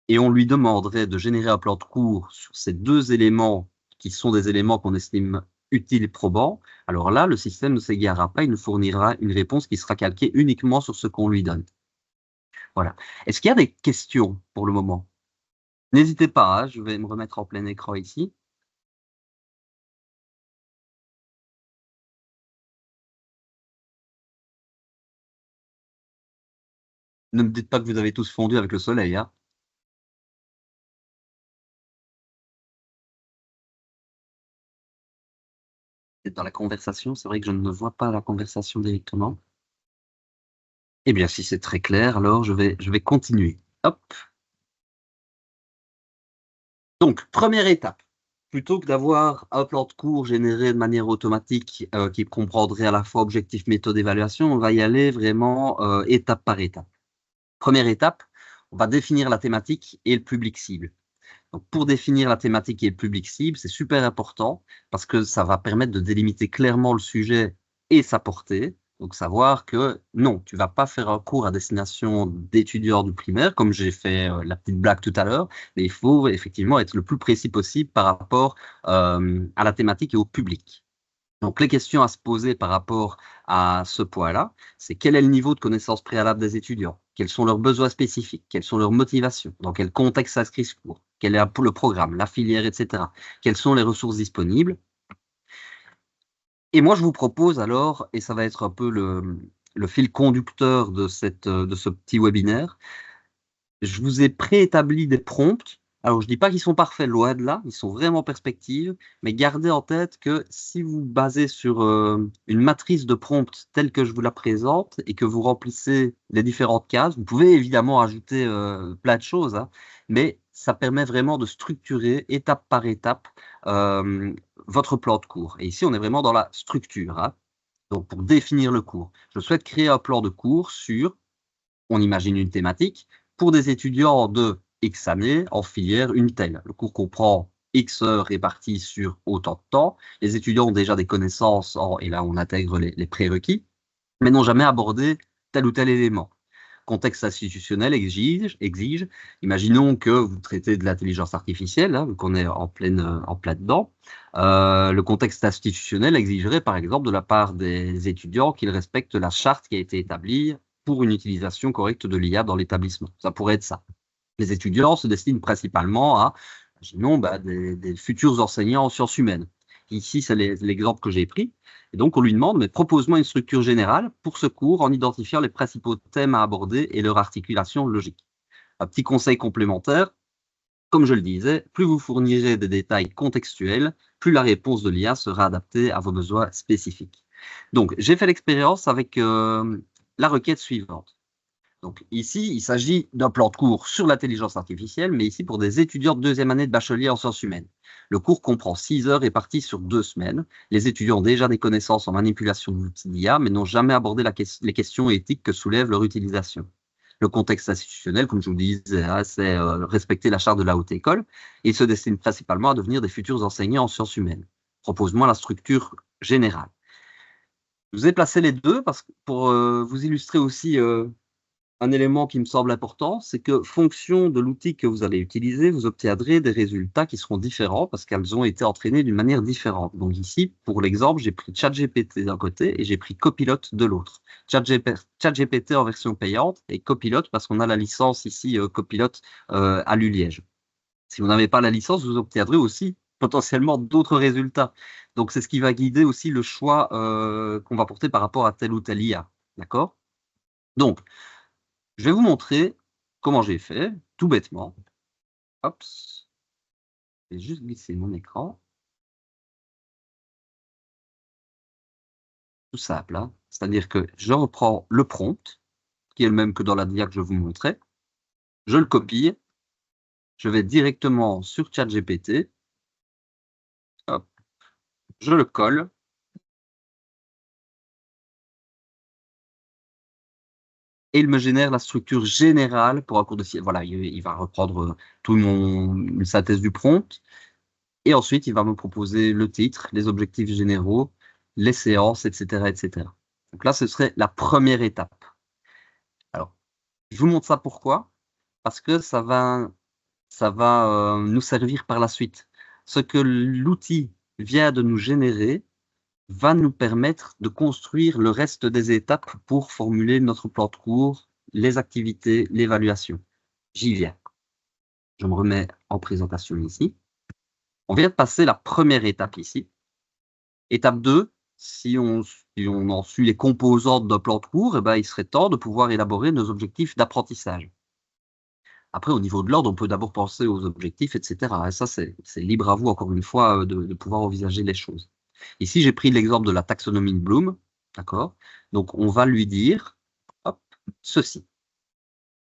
et on lui demanderait de générer un plan de cours sur ces deux éléments qui sont des éléments qu'on estime utiles et probants, alors là, le système ne s'égarera pas, il nous fournira une réponse qui sera calquée uniquement sur ce qu'on lui donne. Voilà. Est-ce qu'il y a des questions pour le moment? N'hésitez pas, hein, je vais me remettre en plein écran ici. Ne me dites pas que vous avez tous fondu avec le soleil, hein. C'est dans la conversation, c'est vrai que je ne vois pas la conversation directement. Eh bien, si c'est très clair, alors je vais continuer. Hop. Donc, première étape, plutôt que d'avoir un plan de cours généré de manière automatique qui comprendrait à la fois objectif, méthode, évaluation, on va y aller vraiment étape par étape. Première étape, on va définir la thématique et le public cible. Donc, pour définir la thématique et le public cible, c'est super important parce que ça va permettre de délimiter clairement le sujet et sa portée. Donc, savoir que non, tu vas pas faire un cours à destination d'étudiants du primaire, comme j'ai fait la petite blague tout à l'heure, mais il faut effectivement être le plus précis possible par rapport à la thématique et au public. Donc, les questions à se poser par rapport à ce point-là, c'est quel est le niveau de connaissance préalable des étudiants? Quels sont leurs besoins spécifiques? Quelles sont leurs motivations? Dans quel contexte s'inscrit ce cours? Quel est le programme, la filière, etc. Quelles sont les ressources disponibles? Et moi, je vous propose alors, et ça va être un peu le fil conducteur de ce petit webinaire, je vous ai préétabli des prompts. Alors, je dis pas qu'ils sont parfaits, loin de là, ils sont vraiment perspectives, mais gardez en tête que si vous basez sur une matrice de prompts telle que je vous la présente et que vous remplissez les différentes cases, vous pouvez évidemment ajouter plein de choses, hein, mais ça permet vraiment de structurer étape par étape euh, votre plan de cours. Et ici, on est vraiment dans la structure, hein. Donc, pour définir le cours, je souhaite créer un plan de cours sur, on imagine une thématique, pour des étudiants de X années en filière une telle. Le cours comprend X heures réparties sur autant de temps. Les étudiants ont déjà des connaissances, et là on intègre les prérequis, mais n'ont jamais abordé tel ou tel élément. Contexte institutionnel exige, imaginons que vous traitez de l'intelligence artificielle, hein, vu qu'on est en plein dedans. Le contexte institutionnel exigerait par exemple de la part des étudiants qu'ils respectent la charte qui a été établie pour une utilisation correcte de l'IA dans l'établissement. Ça pourrait être ça. Les étudiants se destinent principalement à, imaginons, des futurs enseignants en sciences humaines. Ici, c'est l'exemple que j'ai pris. Et donc, on lui demande, mais propose-moi une structure générale pour ce cours en identifiant les principaux thèmes à aborder et leur articulation logique. Un petit conseil complémentaire, comme je le disais, plus vous fournirez des détails contextuels, plus la réponse de l'IA sera adaptée à vos besoins spécifiques. Donc, j'ai fait l'expérience avec la requête suivante. Donc ici, il s'agit d'un plan de cours sur l'intelligence artificielle, mais ici pour des étudiants de deuxième année de bachelier en sciences humaines. Le cours comprend 6 heures réparties sur 2 semaines. Les étudiants ont déjà des connaissances en manipulation d'outils d'IA, mais n'ont jamais abordé les questions éthiques que soulève leur utilisation. Le contexte institutionnel, comme je vous le disais, hein, c'est respecter la charte de la haute école et ils se destinent principalement à devenir des futurs enseignants en sciences humaines. Propose-moi la structure générale. Je vous ai placé les deux parce que pour vous illustrer aussi un élément qui me semble important, c'est que fonction de l'outil que vous allez utiliser, vous obtiendrez des résultats qui seront différents parce qu'elles ont été entraînées d'une manière différente. Donc ici, pour l'exemple, j'ai pris ChatGPT d'un côté et j'ai pris Copilot de l'autre. ChatGPT en version payante et Copilot parce qu'on a la licence ici Copilot à l'ULiège. Si vous n'avez pas la licence, vous obtiendrez aussi potentiellement d'autres résultats. Donc c'est ce qui va guider aussi le choix qu'on va porter par rapport à tel ou tel IA. D'accord? Donc, je vais vous montrer comment j'ai fait, tout bêtement. Hop, je vais juste glisser mon écran. Tout simple, hein. C'est-à-dire que je reprends le prompt, qui est le même que dans la dia que je vous montrais. Je le copie. Je vais directement sur ChatGPT. Hop, je le colle. et il me génère la structure générale pour un cours de sciences. Voilà, il va reprendre tout une synthèse du prompt, et ensuite il va me proposer le titre, les objectifs généraux, les séances, etc., etc. Donc là, ce serait la première étape. Alors, je vous montre ça pourquoi? Parce que ça va nous servir par la suite. Ce que l'outil vient de nous générer va nous permettre de construire le reste des étapes pour formuler notre plan de cours, les activités, l'évaluation. J'y viens. Je me remets en présentation ici. On vient de passer la première étape ici. Étape 2, si on en suit les composantes d'un plan de cours, eh ben, il serait temps de pouvoir élaborer nos objectifs d'apprentissage. Après, au niveau de l'ordre, on peut d'abord penser aux objectifs, etc. Et ça, c'est libre à vous, encore une fois, de pouvoir envisager les choses. Ici, j'ai pris l'exemple de la taxonomie de Bloom. D'accord? Donc, on va lui dire, hop, ceci.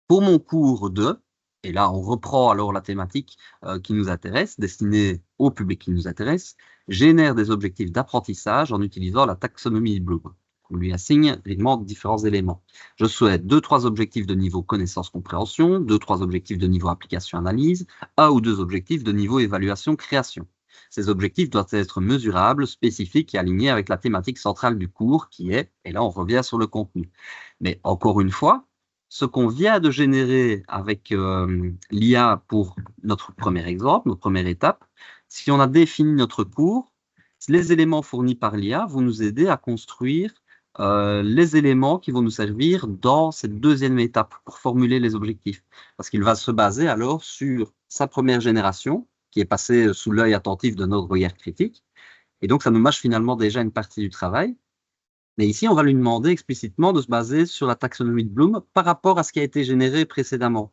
Pour mon cours de, et là, on reprend alors la thématique qui nous intéresse, destinée au public qui nous intéresse, génère des objectifs d'apprentissage en utilisant la taxonomie de Bloom. On lui assigne évidemment différents éléments. Je souhaite 2-3 objectifs de niveau connaissance-compréhension, 2-3 objectifs de niveau application-analyse, 1 ou 2 objectifs de niveau évaluation-création. Ces objectifs doivent être mesurables, spécifiques et alignés avec la thématique centrale du cours qui est, et là on revient sur le contenu. Mais encore une fois, ce qu'on vient de générer avec l'IA pour notre premier exemple, notre première étape, si on a défini notre cours, les éléments fournis par l'IA vont nous aider à construire les éléments qui vont nous servir dans cette deuxième étape pour formuler les objectifs. Parce qu'il va se baser alors sur sa première génération, qui est passée sous l'œil attentif de notre regard critique. Et donc, ça nous mâche finalement déjà une partie du travail. Mais ici, on va lui demander explicitement de se baser sur la taxonomie de Bloom par rapport à ce qui a été généré précédemment.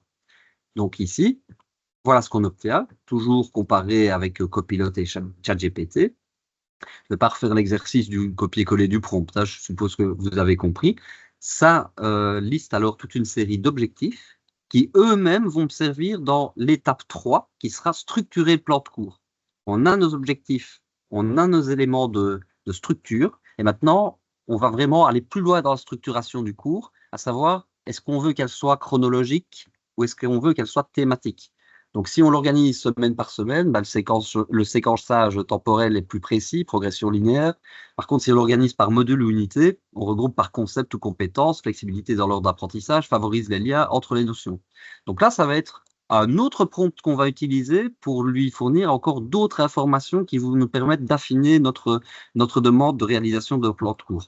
Donc ici, voilà ce qu'on obtient, toujours comparé avec Copilot et ChatGPT. Je ne vais pas refaire l'exercice du copier-coller du prompt, hein, je suppose que vous avez compris. Ça liste alors toute une série d'objectifs qui eux-mêmes vont me servir dans l'étape 3, qui sera structurer le plan de cours. On a nos objectifs, on a nos éléments de structure, et maintenant, on va vraiment aller plus loin dans la structuration du cours, à savoir, est-ce qu'on veut qu'elle soit chronologique ou est-ce qu'on veut qu'elle soit thématique? Donc, si on l'organise semaine par semaine, bah, le séquençage temporel est plus précis, progression linéaire. Par contre, si on l'organise par module ou unité, on regroupe par concept ou compétence, flexibilité dans l'ordre d'apprentissage, favorise les liens entre les notions. Donc là, ça va être un autre prompt qu'on va utiliser pour lui fournir encore d'autres informations qui vont nous permettre d'affiner notre demande de réalisation de plan de cours.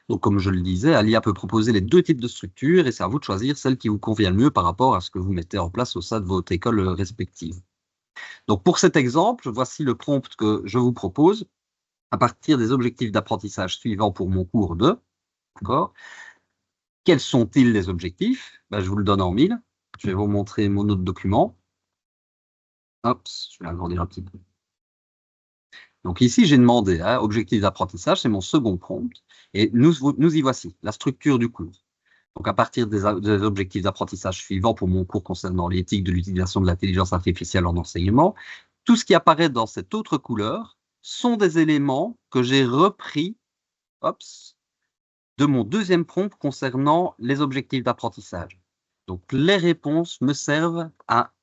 Donc, comme je le disais, l'IA peut proposer les 2 types de structures et c'est à vous de choisir celle qui vous convient le mieux par rapport à ce que vous mettez en place au sein de votre école respective. Donc, pour cet exemple, voici le prompt que je vous propose à partir des objectifs d'apprentissage suivants pour mon cours de. D'accord? Quels sont-ils les objectifs? Je vous le donne en 1000. Je vais vous montrer mon autre document. Hop, je vais agrandir un petit peu. Donc ici, j'ai demandé objectif d'apprentissage, c'est mon second prompt. Et nous y voici, la structure du cours. Donc à partir des objectifs d'apprentissage suivants pour mon cours concernant l'éthique de l'utilisation de l'intelligence artificielle en enseignement, tout ce qui apparaît dans cette autre couleur sont des éléments que j'ai repris de mon deuxième prompt concernant les objectifs d'apprentissage. Donc les réponses me servent à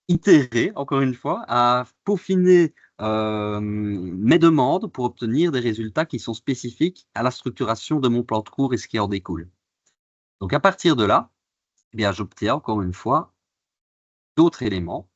itérer, encore une fois, à peaufiner mes demandes pour obtenir des résultats qui sont spécifiques à la structuration de mon plan de cours et ce qui en découle. Donc à partir de là, eh bien, j'obtiens encore une fois d'autres éléments.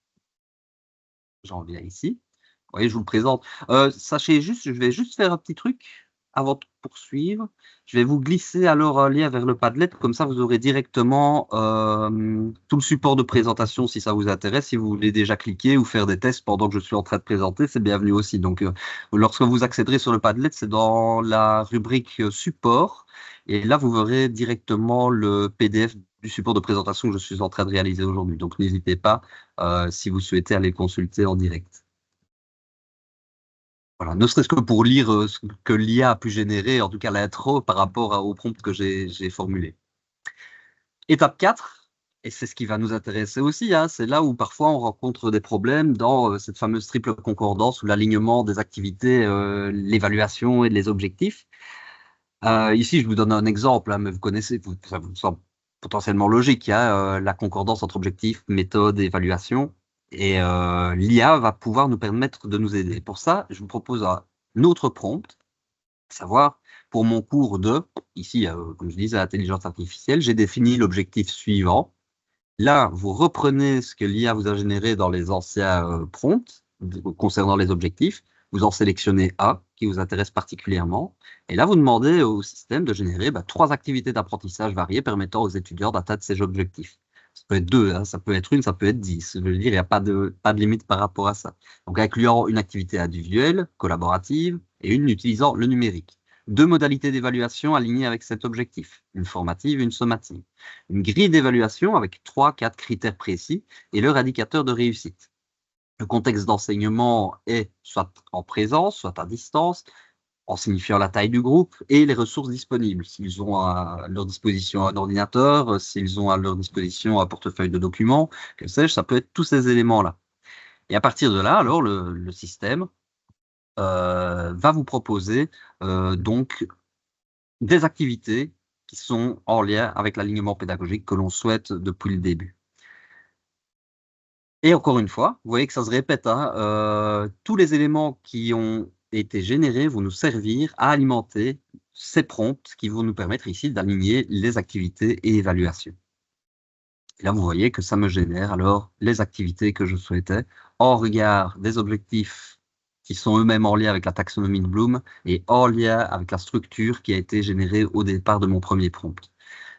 J'en viens ici. Vous voyez, je vous le présente. Sachez juste, je vais juste faire un petit truc avant de poursuivre. Je vais vous glisser alors un lien vers le Padlet, comme ça vous aurez directement tout le support de présentation si ça vous intéresse. Si vous voulez déjà cliquer ou faire des tests pendant que je suis en train de présenter, c'est bienvenu aussi. Donc, lorsque vous accéderez sur le Padlet, c'est dans la rubrique support. Et là, vous verrez directement le PDF du support de présentation que je suis en train de réaliser aujourd'hui. Donc, n'hésitez pas si vous souhaitez aller le consulter en direct. Voilà, ne serait-ce que pour lire ce que l'IA a pu générer, en tout cas l'intro par rapport au prompt que j'ai formulé. Étape 4, et c'est ce qui va nous intéresser aussi, c'est là où parfois on rencontre des problèmes dans cette fameuse triple concordance ou l'alignement des activités, l'évaluation et les objectifs. Ici, je vous donne un exemple, mais vous connaissez, ça vous semble potentiellement logique. Il y a la concordance entre objectif, méthode et évaluation. Et l'IA va pouvoir nous permettre de nous aider. Pour ça, je vous propose un autre prompt, à savoir, pour mon cours ici, comme je disais, intelligence artificielle, j'ai défini l'objectif suivant. Là, vous reprenez ce que l'IA vous a généré dans les anciens prompts concernant les objectifs. Vous en sélectionnez un qui vous intéresse particulièrement. Et là, vous demandez au système de générer 3 activités d'apprentissage variées permettant aux étudiants d'atteindre ces objectifs. Ça peut être 2, hein, ça peut être 1, ça peut être 10. Je veux dire, il n'y a pas de limite par rapport à ça. Donc, incluant une activité individuelle, collaborative, et une utilisant le numérique. 2 modalités d'évaluation alignées avec cet objectif, une formative et une sommative. Une grille d'évaluation avec 3-4 critères précis et leur indicateur de réussite. Le contexte d'enseignement est soit en présence, soit à distance, en signifiant la taille du groupe et les ressources disponibles. S'ils ont à leur disposition un ordinateur, s'ils ont à leur disposition un portefeuille de documents, que sais-je, ça peut être tous ces éléments-là. Et à partir de là, alors, le système va vous proposer donc des activités qui sont en lien avec l'alignement pédagogique que l'on souhaite depuis le début. Et encore une fois, vous voyez que ça se répète, hein, tous les éléments qui ont été générés vont nous servir à alimenter ces prompts qui vont nous permettre ici d'aligner les activités et évaluations. Et là, vous voyez que ça me génère alors les activités que je souhaitais en regard des objectifs qui sont eux-mêmes en lien avec la taxonomie de Bloom et en lien avec la structure qui a été générée au départ de mon premier prompt.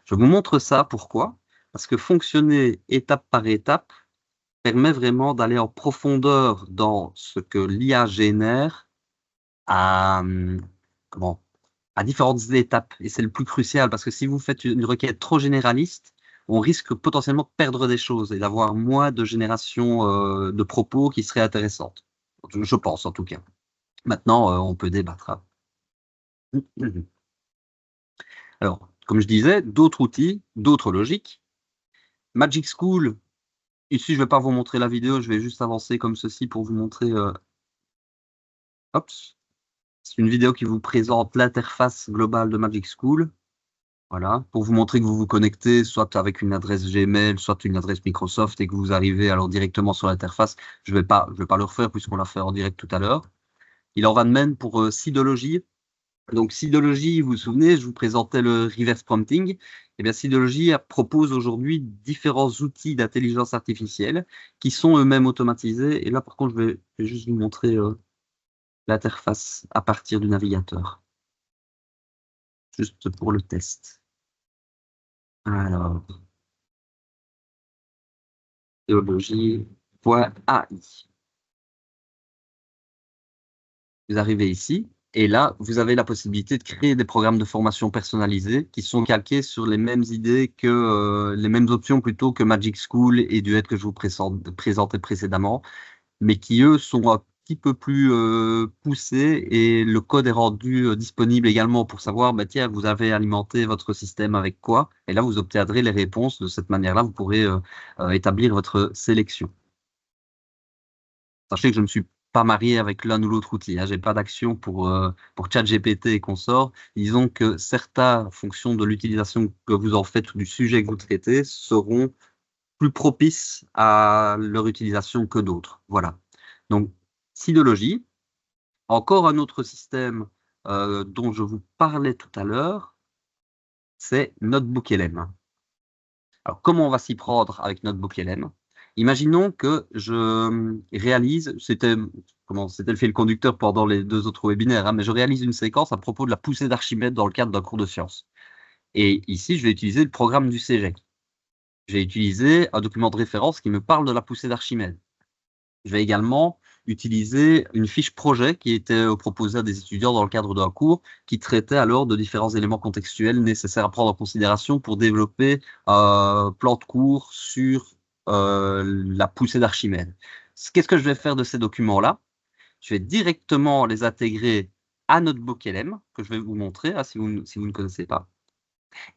Je vous montre ça, pourquoi? Parce que fonctionner étape par étape permet vraiment d'aller en profondeur dans ce que l'IA génère à, à différentes étapes. Et c'est le plus crucial, parce que si vous faites une requête trop généraliste, on risque potentiellement de perdre des choses et d'avoir moins de génération de propos qui seraient intéressantes. Je pense, en tout cas. Maintenant, on peut débattre. Alors, comme je disais, d'autres outils, d'autres logiques. Magic School, ici, je ne vais pas vous montrer la vidéo, je vais juste avancer comme ceci pour vous montrer. Hop. C'est une vidéo qui vous présente l'interface globale de Magic School. Voilà, pour vous montrer que vous vous connectez soit avec une adresse Gmail, soit une adresse Microsoft et que vous arrivez alors directement sur l'interface. Je vais pas le refaire puisqu'on l'a fait en direct tout à l'heure. Il en va de même pour Seedology. Donc Seedology, vous vous souvenez, je vous présentais le reverse prompting. Eh bien, Seedology propose aujourd'hui différents outils d'intelligence artificielle qui sont eux-mêmes automatisés. Et là, par contre, je vais juste vous montrer l'interface à partir du navigateur. Juste pour le test. Alors, Seedology.ai. Vous arrivez ici, et là, vous avez la possibilité de créer des programmes de formation personnalisés qui sont calqués sur les mêmes idées que les mêmes options plutôt que Magic School et Duet que je vous présentais précédemment, mais qui, eux, sont un petit peu plus poussés et le code est rendu disponible également pour savoir, tiens, vous avez alimenté votre système avec quoi? Et là, vous obtiendrez les réponses. De cette manière-là, vous pourrez établir votre sélection. Sachez que je ne me suis pas marié avec l'un ou l'autre outil. Hein. Je n'ai pas d'action pour ChatGPT et consorts. Disons que certaines, en fonction de l'utilisation que vous en faites ou du sujet que vous traitez, seront plus propices à leur utilisation que d'autres. Voilà. Donc, Seedology, encore un autre système dont je vous parlais tout à l'heure, c'est NotebookLM. Alors, comment on va s'y prendre avec NotebookLM? Imaginons que je réalise, c'était le fil conducteur pendant les 2 autres webinaires, hein, mais je réalise une séquence à propos de la poussée d'Archimède dans le cadre d'un cours de sciences. Et ici, je vais utiliser le programme du CEGEC. Je vais utiliser un document de référence qui me parle de la poussée d'Archimède. Je vais également utiliser une fiche projet qui était proposée à des étudiants dans le cadre d'un cours qui traitait alors de différents éléments contextuels nécessaires à prendre en considération pour développer un plan de cours sur la poussée d'Archimède. Qu'est-ce que je vais faire de ces documents-là? Je vais directement les intégrer à NotebookLM, que je vais vous montrer si vous ne connaissez pas,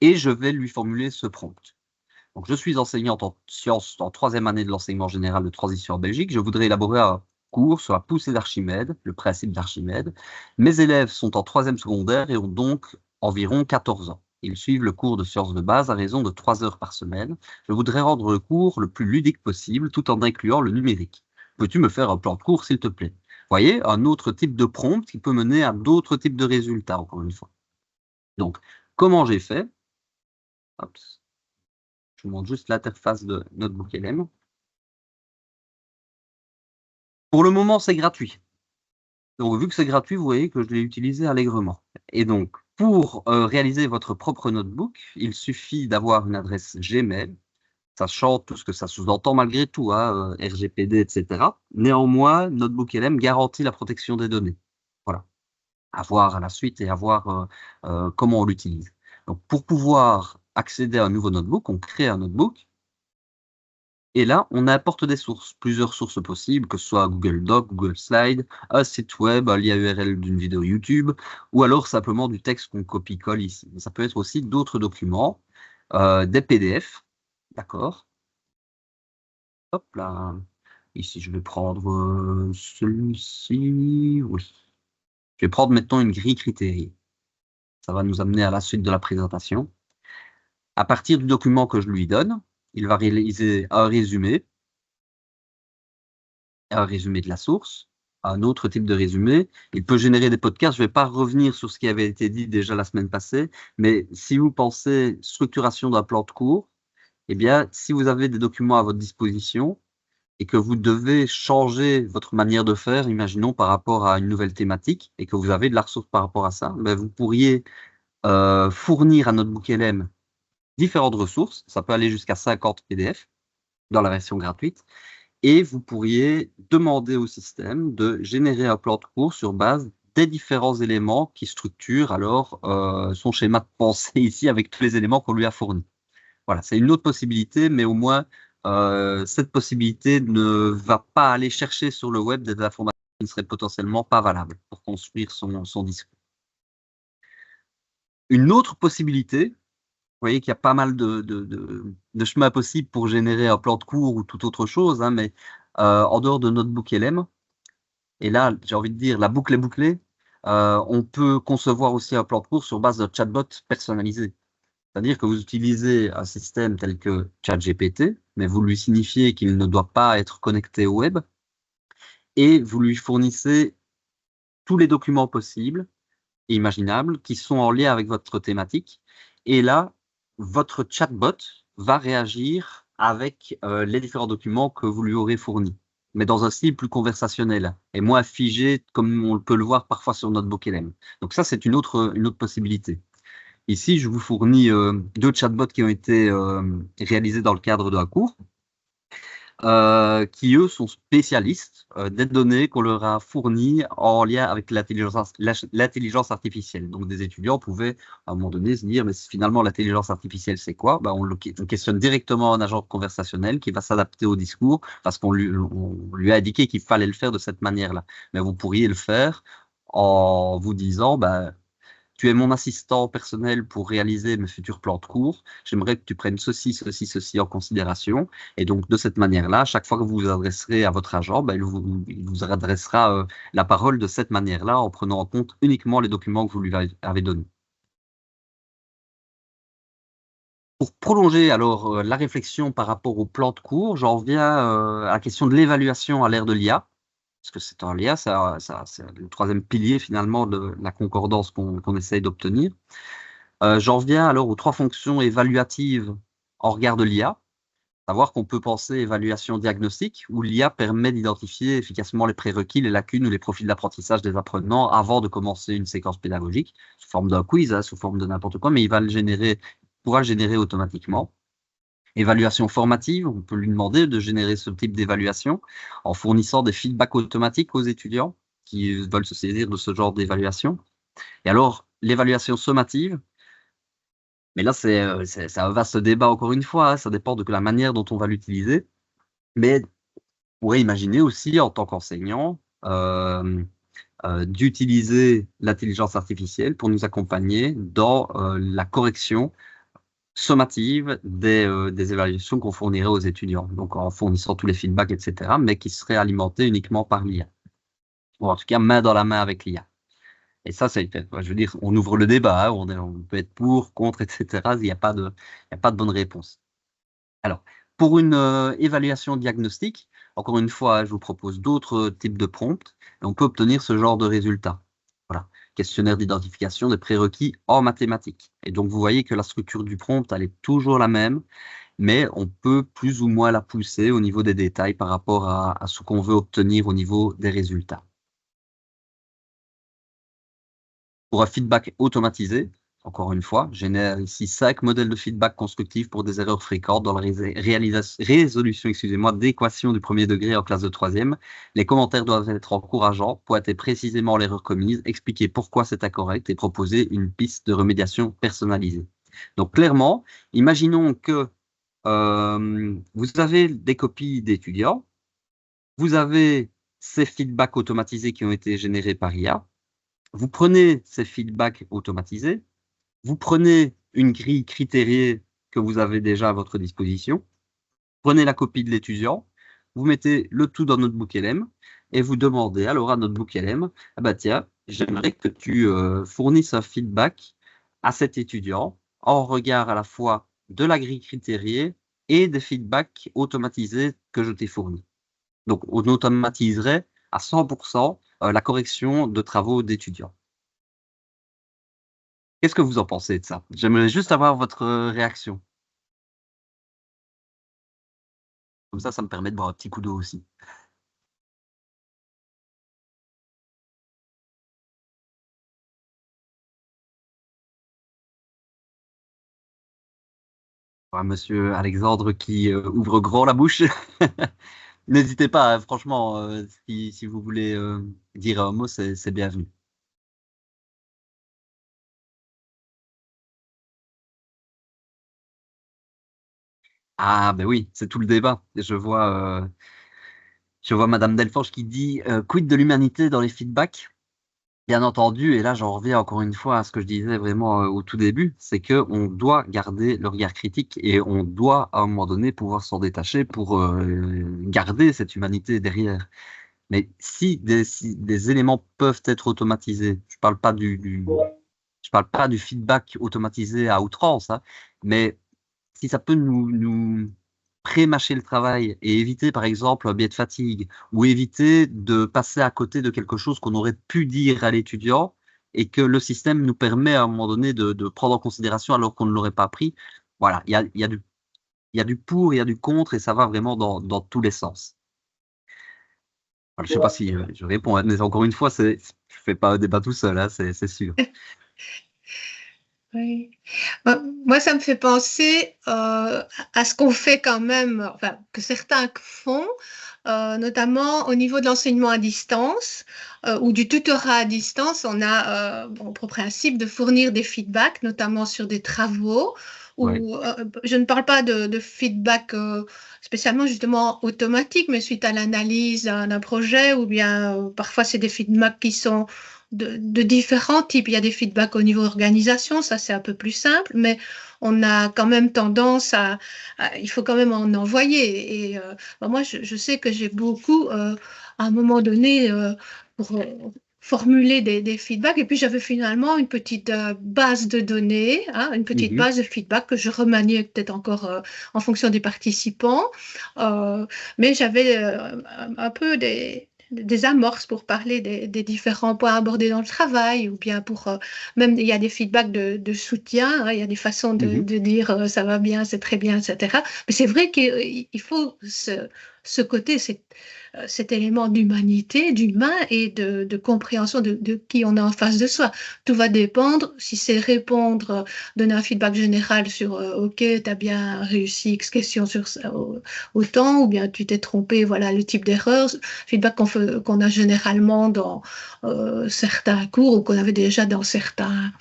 et je vais lui formuler ce prompt. Donc, je suis enseignante en sciences en 3e année de l'enseignement général de transition en Belgique. Je voudrais élaborer un cours sur la poussée d'Archimède, le principe d'Archimède. Mes élèves sont en 3e secondaire et ont donc environ 14 ans. Ils suivent le cours de sciences de base à raison de 3 heures par semaine. Je voudrais rendre le cours le plus ludique possible tout en incluant le numérique. Peux-tu me faire un plan de cours, s'il te plaît? Vous voyez, un autre type de prompt qui peut mener à d'autres types de résultats, encore une fois. Donc, comment j'ai fait? Hop, je vous montre juste l'interface de NotebookLM. Pour le moment, c'est gratuit. Donc, vu que c'est gratuit, vous voyez que je l'ai utilisé allègrement. Et donc, pour réaliser votre propre notebook, il suffit d'avoir une adresse Gmail, sachant tout ce que ça sous-entend malgré tout, hein, RGPD, etc. Néanmoins, NotebookLM garantit la protection des données. Voilà. À voir à la suite et à voir comment on l'utilise. Donc, pour pouvoir accéder à un nouveau notebook, on crée un notebook. Et là, on importe des sources, plusieurs sources possibles, que ce soit Google Doc, Google Slide, un site web, un lien URL d'une vidéo YouTube, ou alors simplement du texte qu'on copie-colle ici. Mais ça peut être aussi d'autres documents, des PDF, d'accord? Hop là. Ici, je vais prendre celui-ci. Oui. Je vais prendre maintenant une grille critériée. Ça va nous amener à la suite de la présentation. À partir du document que je lui donne, il va réaliser un résumé de la source, un autre type de résumé. Il peut générer des podcasts. Je ne vais pas revenir sur ce qui avait été dit déjà la semaine passée, mais si vous pensez structuration d'un plan de cours, eh bien, si vous avez des documents à votre disposition et que vous devez changer votre manière de faire, imaginons par rapport à une nouvelle thématique, et que vous avez de la ressource par rapport à ça, ben vous pourriez fournir à NotebookLM différentes ressources. Ça peut aller jusqu'à 50 PDF dans la version gratuite. Et vous pourriez demander au système de générer un plan de cours sur base des différents éléments qui structurent alors son schéma de pensée ici avec tous les éléments qu'on lui a fournis. Voilà, c'est une autre possibilité, mais au moins cette possibilité ne va pas aller chercher sur le web des informations qui ne seraient potentiellement pas valables pour construire son discours. Une autre possibilité, vous voyez qu'il y a pas mal de chemins possibles pour générer un plan de cours ou toute autre chose, hein, mais en dehors de NotebookLM, et là, j'ai envie de dire, la boucle est bouclée, on peut concevoir aussi un plan de cours sur base de chatbot personnalisé. C'est-à-dire que vous utilisez un système tel que ChatGPT, mais vous lui signifiez qu'il ne doit pas être connecté au web, et vous lui fournissez tous les documents possibles et imaginables qui sont en lien avec votre thématique. Et là, votre chatbot va réagir avec les différents documents que vous lui aurez fournis, mais dans un style plus conversationnel et moins figé comme on peut le voir parfois sur NotebookLM. Donc ça, c'est une autre possibilité. Ici, je vous fournis 2 chatbots qui ont été réalisés dans le cadre d'un cours, qui eux sont spécialistes des données qu'on leur a fournies en lien avec l'intelligence artificielle. Donc des étudiants pouvaient à un moment donné se dire, mais finalement l'intelligence artificielle c'est quoi? Ben, on questionne directement un agent conversationnel qui va s'adapter au discours parce qu'on lui a indiqué qu'il fallait le faire de cette manière-là. Mais vous pourriez le faire en vous disant, ben, tu es mon assistant personnel pour réaliser mes futurs plans de cours. J'aimerais que tu prennes ceci, ceci, ceci en considération. Et donc, de cette manière-là, chaque fois que vous vous adresserez à votre agent, ben, il vous adressera la parole de cette manière-là en prenant en compte uniquement les documents que vous lui avez donnés. Pour prolonger alors la réflexion par rapport au plan de cours, j'en viens à la question de l'évaluation à l'ère de l'IA. Parce que c'est un lien, c'est le troisième pilier finalement de la concordance qu'on essaye d'obtenir. J'en viens alors aux 3 fonctions évaluatives en regard de l'IA. Savoir qu'on peut penser évaluation diagnostique, où l'IA permet d'identifier efficacement les prérequis, les lacunes ou les profils d'apprentissage des apprenants avant de commencer une séquence pédagogique, sous forme d'un quiz, hein, sous forme de n'importe quoi, mais pourra le générer automatiquement. Évaluation formative, on peut lui demander de générer ce type d'évaluation en fournissant des feedbacks automatiques aux étudiants qui veulent se saisir de ce genre d'évaluation. Et alors, l'évaluation sommative, mais là, c'est un vaste débat encore une fois, hein, ça dépend de la manière dont on va l'utiliser. Mais on pourrait imaginer aussi, en tant qu'enseignant, d'utiliser l'intelligence artificielle pour nous accompagner dans la correction sommative des évaluations qu'on fournirait aux étudiants, donc en fournissant tous les feedbacks, etc., mais qui seraient alimentés uniquement par l'IA, ou en tout cas main dans la main avec l'IA. Et ça, je veux dire, on ouvre le débat, hein, on peut être pour, contre, etc. Il y a pas de bonne réponse. Alors, pour une évaluation diagnostique, encore une fois, je vous propose d'autres types de prompts et on peut obtenir ce genre de résultats. Voilà, questionnaire d'identification des prérequis en mathématiques. Et donc, vous voyez que la structure du prompt, elle est toujours la même, mais on peut plus ou moins la pousser au niveau des détails par rapport à ce qu'on veut obtenir au niveau des résultats. Pour un feedback automatisé, encore une fois, génère ici 5 modèles de feedback constructifs pour des erreurs fréquentes dans la résolution d'équations du premier degré en classe de troisième. Les commentaires doivent être encourageants, pointer précisément l'erreur commise, expliquer pourquoi c'est incorrect et proposer une piste de remédiation personnalisée. Donc clairement, imaginons que vous avez des copies d'étudiants, vous avez ces feedbacks automatisés qui ont été générés par IA, vous prenez ces feedbacks automatisés, vous prenez une grille critériée que vous avez déjà à votre disposition, prenez la copie de l'étudiant, vous mettez le tout dans Notebook LM et vous demandez alors à Notebook LM, ah bah tiens, j'aimerais que tu fournisses un feedback à cet étudiant en regard à la fois de la grille critériée et des feedbacks automatisés que je t'ai fournis. Donc, on automatiserait à 100% la correction de travaux d'étudiants. Qu'est-ce que vous en pensez de ça? J'aimerais juste avoir votre réaction. Comme ça me permet de boire un petit coup d'eau aussi. Voilà, monsieur Alexandre qui ouvre grand la bouche. N'hésitez pas, hein, franchement, si vous voulez dire un mot, c'est bienvenu. Ah, ben oui, c'est tout le débat. Je vois Madame Delforge qui dit quid de l'humanité dans les feedbacks? Bien entendu, et là j'en reviens encore une fois à ce que je disais vraiment au tout début, c'est que on doit garder le regard critique et on doit à un moment donné pouvoir s'en détacher pour garder cette humanité derrière. Mais si des éléments peuvent être automatisés, je parle pas du feedback automatisé à outrance, hein, mais si ça peut nous pré-mâcher le travail et éviter, par exemple, un biais de fatigue ou éviter de passer à côté de quelque chose qu'on aurait pu dire à l'étudiant et que le système nous permet à un moment donné de prendre en considération alors qu'on ne l'aurait pas pris. Voilà, il y a du pour, il y a du contre et ça va vraiment dans tous les sens. Alors, je ne sais pas si je réponds, hein, mais encore une fois, je ne fais pas un débat tout seul, hein, c'est sûr. Oui. Moi, ça me fait penser à ce qu'on fait quand même, enfin, que certains font, notamment au niveau de l'enseignement à distance ou du tutorat à distance. On a pour principe de fournir des feedbacks, notamment sur des travaux. Ouais. Où, je ne parle pas de feedback spécialement justement automatique, mais suite à l'analyse d'un projet, ou bien parfois c'est des feedbacks qui sont de différents types. Il y a des feedbacks au niveau organisation, ça c'est un peu plus simple, mais on a quand même tendance il faut quand même en envoyer. Et moi, je sais que j'ai beaucoup, à un moment donné, pour formuler des feedbacks. Et puis j'avais finalement une petite base de données, hein, une petite Mhm. base de feedback que je remaniais peut-être encore en fonction des participants. Mais j'avais un peu des amorces pour parler des différents points abordés dans le travail, ou bien pour même il y a des feedbacks de soutien, hein, il y a des façons Mhm. de dire ça va bien, c'est très bien, etc. Mais c'est vrai qu'il faut ce côté, cet élément d'humanité, d'humain et de compréhension de qui on est en face de soi. Tout va dépendre si c'est répondre, donner un feedback général sur OK, tu as bien réussi X question sur ça, au temps, ou bien tu t'es trompé, voilà le type d'erreur. Feedback qu'on a généralement dans certains cours ou qu'on avait déjà dans certains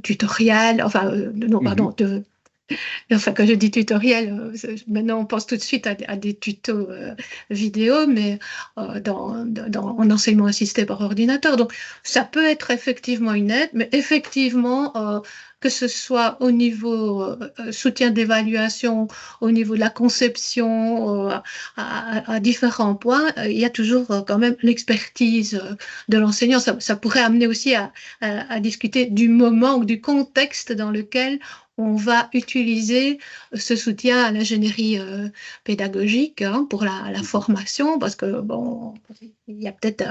tutoriels, enfin, non, Mhm. pardon, Enfin, quand je dis tutoriel, maintenant on pense tout de suite à des tutos vidéo, mais en enseignement assisté par ordinateur. Donc, ça peut être effectivement une aide, mais effectivement, que ce soit au niveau soutien d'évaluation, au niveau de la conception, à différents points, il y a toujours quand même l'expertise de l'enseignant. Ça pourrait amener aussi à discuter du moment ou du contexte dans lequel on va utiliser ce soutien à l'ingénierie pédagogique pour la formation, parce que bon, il y a peut-être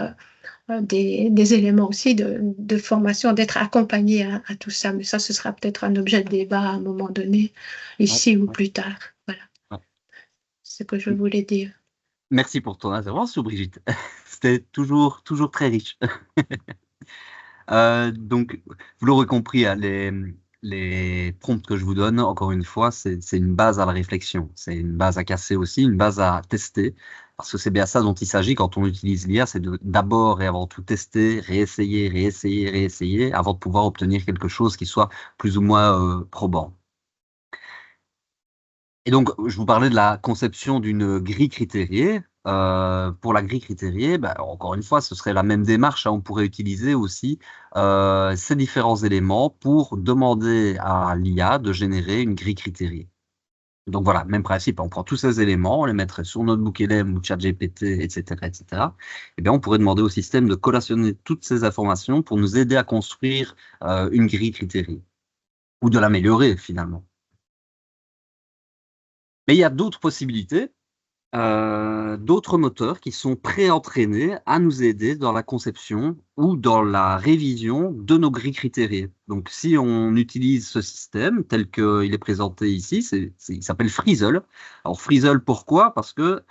des éléments aussi de formation, d'être accompagné à tout ça, mais ça, ce sera peut-être un objet de débat à un moment donné, Ouais, ici ou ouais, plus tard. Voilà, ouais. c'est ce que je voulais dire. Merci pour ton intervention, Brigitte. C'était toujours très riche. Donc, vous l'aurez compris, hein, les prompts que je vous donne, encore une fois, c'est une base à la réflexion. C'est une base à casser aussi, une base à tester. Parce que c'est bien ça dont il s'agit quand on utilise l'IA, c'est d'abord et avant tout tester, réessayer, réessayer, réessayer, avant de pouvoir obtenir quelque chose qui soit plus ou moins probant. Et donc, je vous parlais de la conception d'une grille critériée. Pour la grille critériée, bah, encore une fois, ce serait la même démarche, hein. On pourrait utiliser aussi ces différents éléments pour demander à l'IA de générer une grille critériée. Donc voilà, même principe, on prend tous ces éléments, on les mettrait sur NotebookLM ou ChatGPT, etc., etc. Et bien, on pourrait demander au système de collationner toutes ces informations pour nous aider à construire une grille critériée ou de l'améliorer finalement. Mais il y a d'autres possibilités, d'autres moteurs qui sont pré-entraînés à nous aider dans la conception ou dans la révision de nos grilles critériées. Donc, si on utilise ce système tel qu'il est présenté ici, il s'appelle Frizzle. Alors, Frizzle, pourquoi? Parce que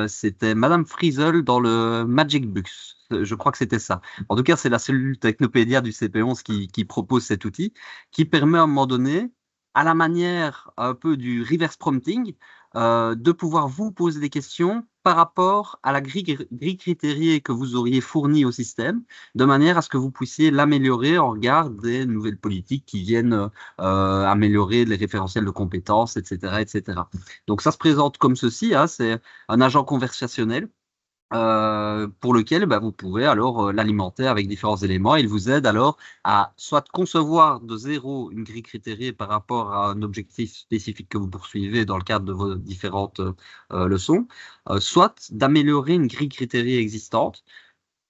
c'était Madame Frizzle dans le Magic Books. Je crois que c'était ça. En tout cas, c'est la cellule Technopédia du CP11 qui propose cet outil, qui permet à un moment donné, à la manière un peu du reverse prompting, de pouvoir vous poser des questions par rapport à la grille critériée que vous auriez fournie au système, de manière à ce que vous puissiez l'améliorer en regard des nouvelles politiques qui viennent améliorer les référentiels de compétences, etc., etc. Donc ça se présente comme ceci, hein, c'est un agent conversationnel pour lequel bah, vous pouvez alors l'alimenter avec différents éléments. Il vous aide alors à soit concevoir de zéro une grille critériée par rapport à un objectif spécifique que vous poursuivez dans le cadre de vos différentes leçons, soit d'améliorer une grille critériée existante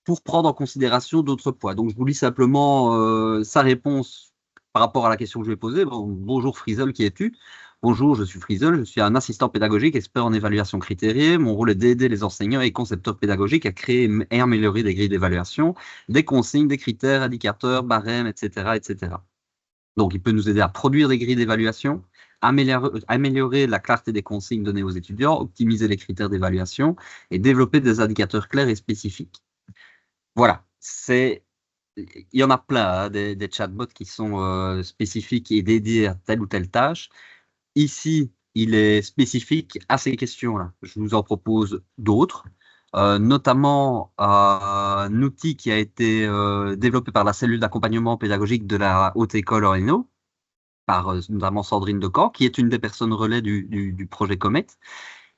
pour prendre en considération d'autres poids. Donc je vous lis simplement sa réponse par rapport à la question que je vais poser. Bon, bonjour Frizzle, qui es-tu? Bonjour, je suis Frizzle, je suis un assistant pédagogique, expert en évaluation critériée. Mon rôle est d'aider les enseignants et concepteurs pédagogiques à créer et améliorer des grilles d'évaluation, des consignes, des critères, indicateurs, barèmes, etc., etc. Donc, il peut nous aider à produire des grilles d'évaluation, améliorer la clarté des consignes données aux étudiants, optimiser les critères d'évaluation et développer des indicateurs clairs et spécifiques. Voilà, il y en a plein, hein, des chatbots qui sont spécifiques et dédiés à telle ou telle tâche. Ici, il est spécifique à ces questions-là. Je vous en propose d'autres, notamment un outil qui a été développé par la cellule d'accompagnement pédagogique de la Haute École Oreno, par notamment Sandrine Decamp, qui est une des personnes relais du projet Comet,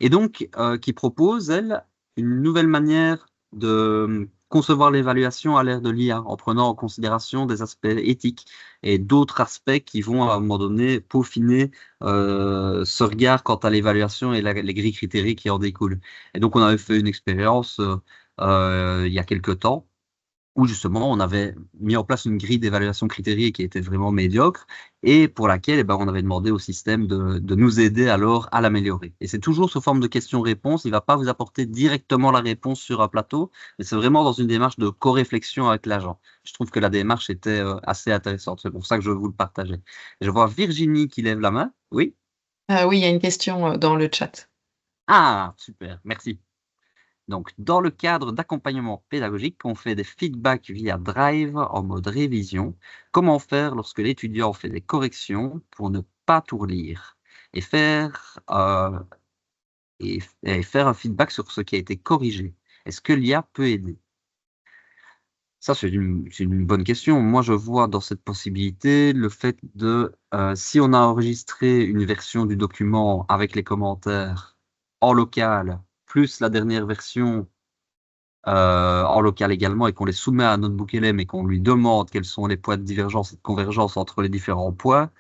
et donc qui propose, elle, une nouvelle manière de concevoir l'évaluation à l'ère de l'IA, en prenant en considération des aspects éthiques et d'autres aspects qui vont à un moment donné peaufiner ce regard quant à l'évaluation et les grilles critériques qui en découlent. Et donc on avait fait une expérience il y a quelque temps où justement on avait mis en place une grille d'évaluation critériée qui était vraiment médiocre et pour laquelle eh ben, on avait demandé au système de nous aider alors à l'améliorer. Et c'est toujours sous forme de questions-réponses, il ne va pas vous apporter directement la réponse sur un plateau, mais c'est vraiment dans une démarche de co-réflexion avec l'agent. Je trouve que la démarche était assez intéressante, c'est pour ça que je veux vous le partager. Je vois Virginie qui lève la main, oui? Oui, il y a une question dans le chat. Ah, super, merci. Donc, dans le cadre d'accompagnement pédagogique, on fait des feedbacks via Drive en mode révision. Comment faire lorsque l'étudiant fait des corrections pour ne pas tout relire et faire un feedback sur ce qui a été corrigé? Est-ce que l'IA peut aider? Ça, c'est une bonne question. Moi, je vois dans cette possibilité le fait de, si on a enregistré une version du document avec les commentaires en local, plus la dernière version en local également, et qu'on les soumet à notre Notebook et qu'on lui demande quels sont les points de divergence et de convergence entre les différents points.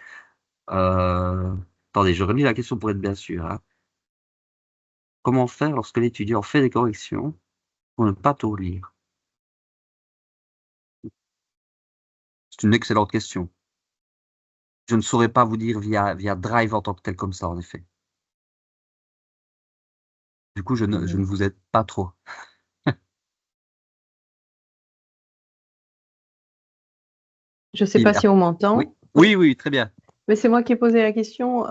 Attendez, je relis la question pour être bien sûr, hein. Comment faire lorsque l'étudiant fait des corrections pour ne pas tout relire? C'est une excellente question. Je ne saurais pas vous dire via Drive en tant que tel comme ça, en effet. Du coup, je ne vous aide pas trop. Je ne sais pas si on m'entend. Oui, oui, oui, très bien. Mais c'est moi qui ai posé la question.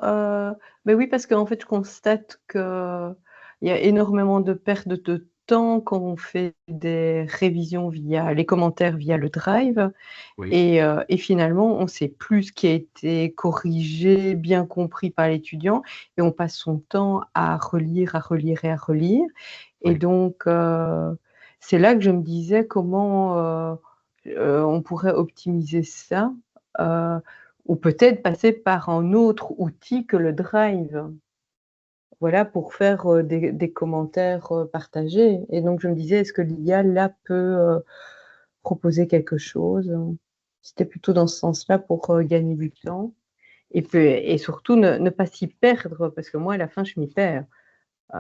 Mais oui, parce qu'en fait, je constate qu'il y a énormément de pertes de temps quand on fait des révisions via les commentaires via le Drive. Oui, Et finalement, on ne sait plus ce qui a été corrigé, bien compris par l'étudiant, et on passe son temps à relire, à relire et à relire. Et oui. donc, c'est là que je me disais comment on pourrait optimiser ça, ou peut-être passer par un autre outil que le Drive. Voilà, pour faire des commentaires partagés. Et donc, je me disais, est-ce que l'IA, là, peut proposer quelque chose? C'était plutôt dans ce sens-là pour gagner du temps et surtout ne pas s'y perdre, parce que moi, à la fin, je m'y perds. Heu,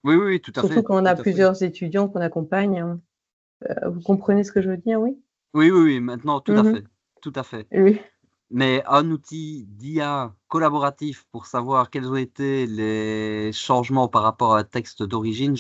Oui, oui, oui, tout à Surtout fait, quand on tout a à fait. plusieurs étudiants qu'on accompagne, hein. Vous comprenez ce que je veux dire, oui? Oui, oui, oui, maintenant, tout à Mmh. fait, tout à fait. Oui. Mais un outil d'IA collaboratif pour savoir quels ont été les changements par rapport à un texte d'origine,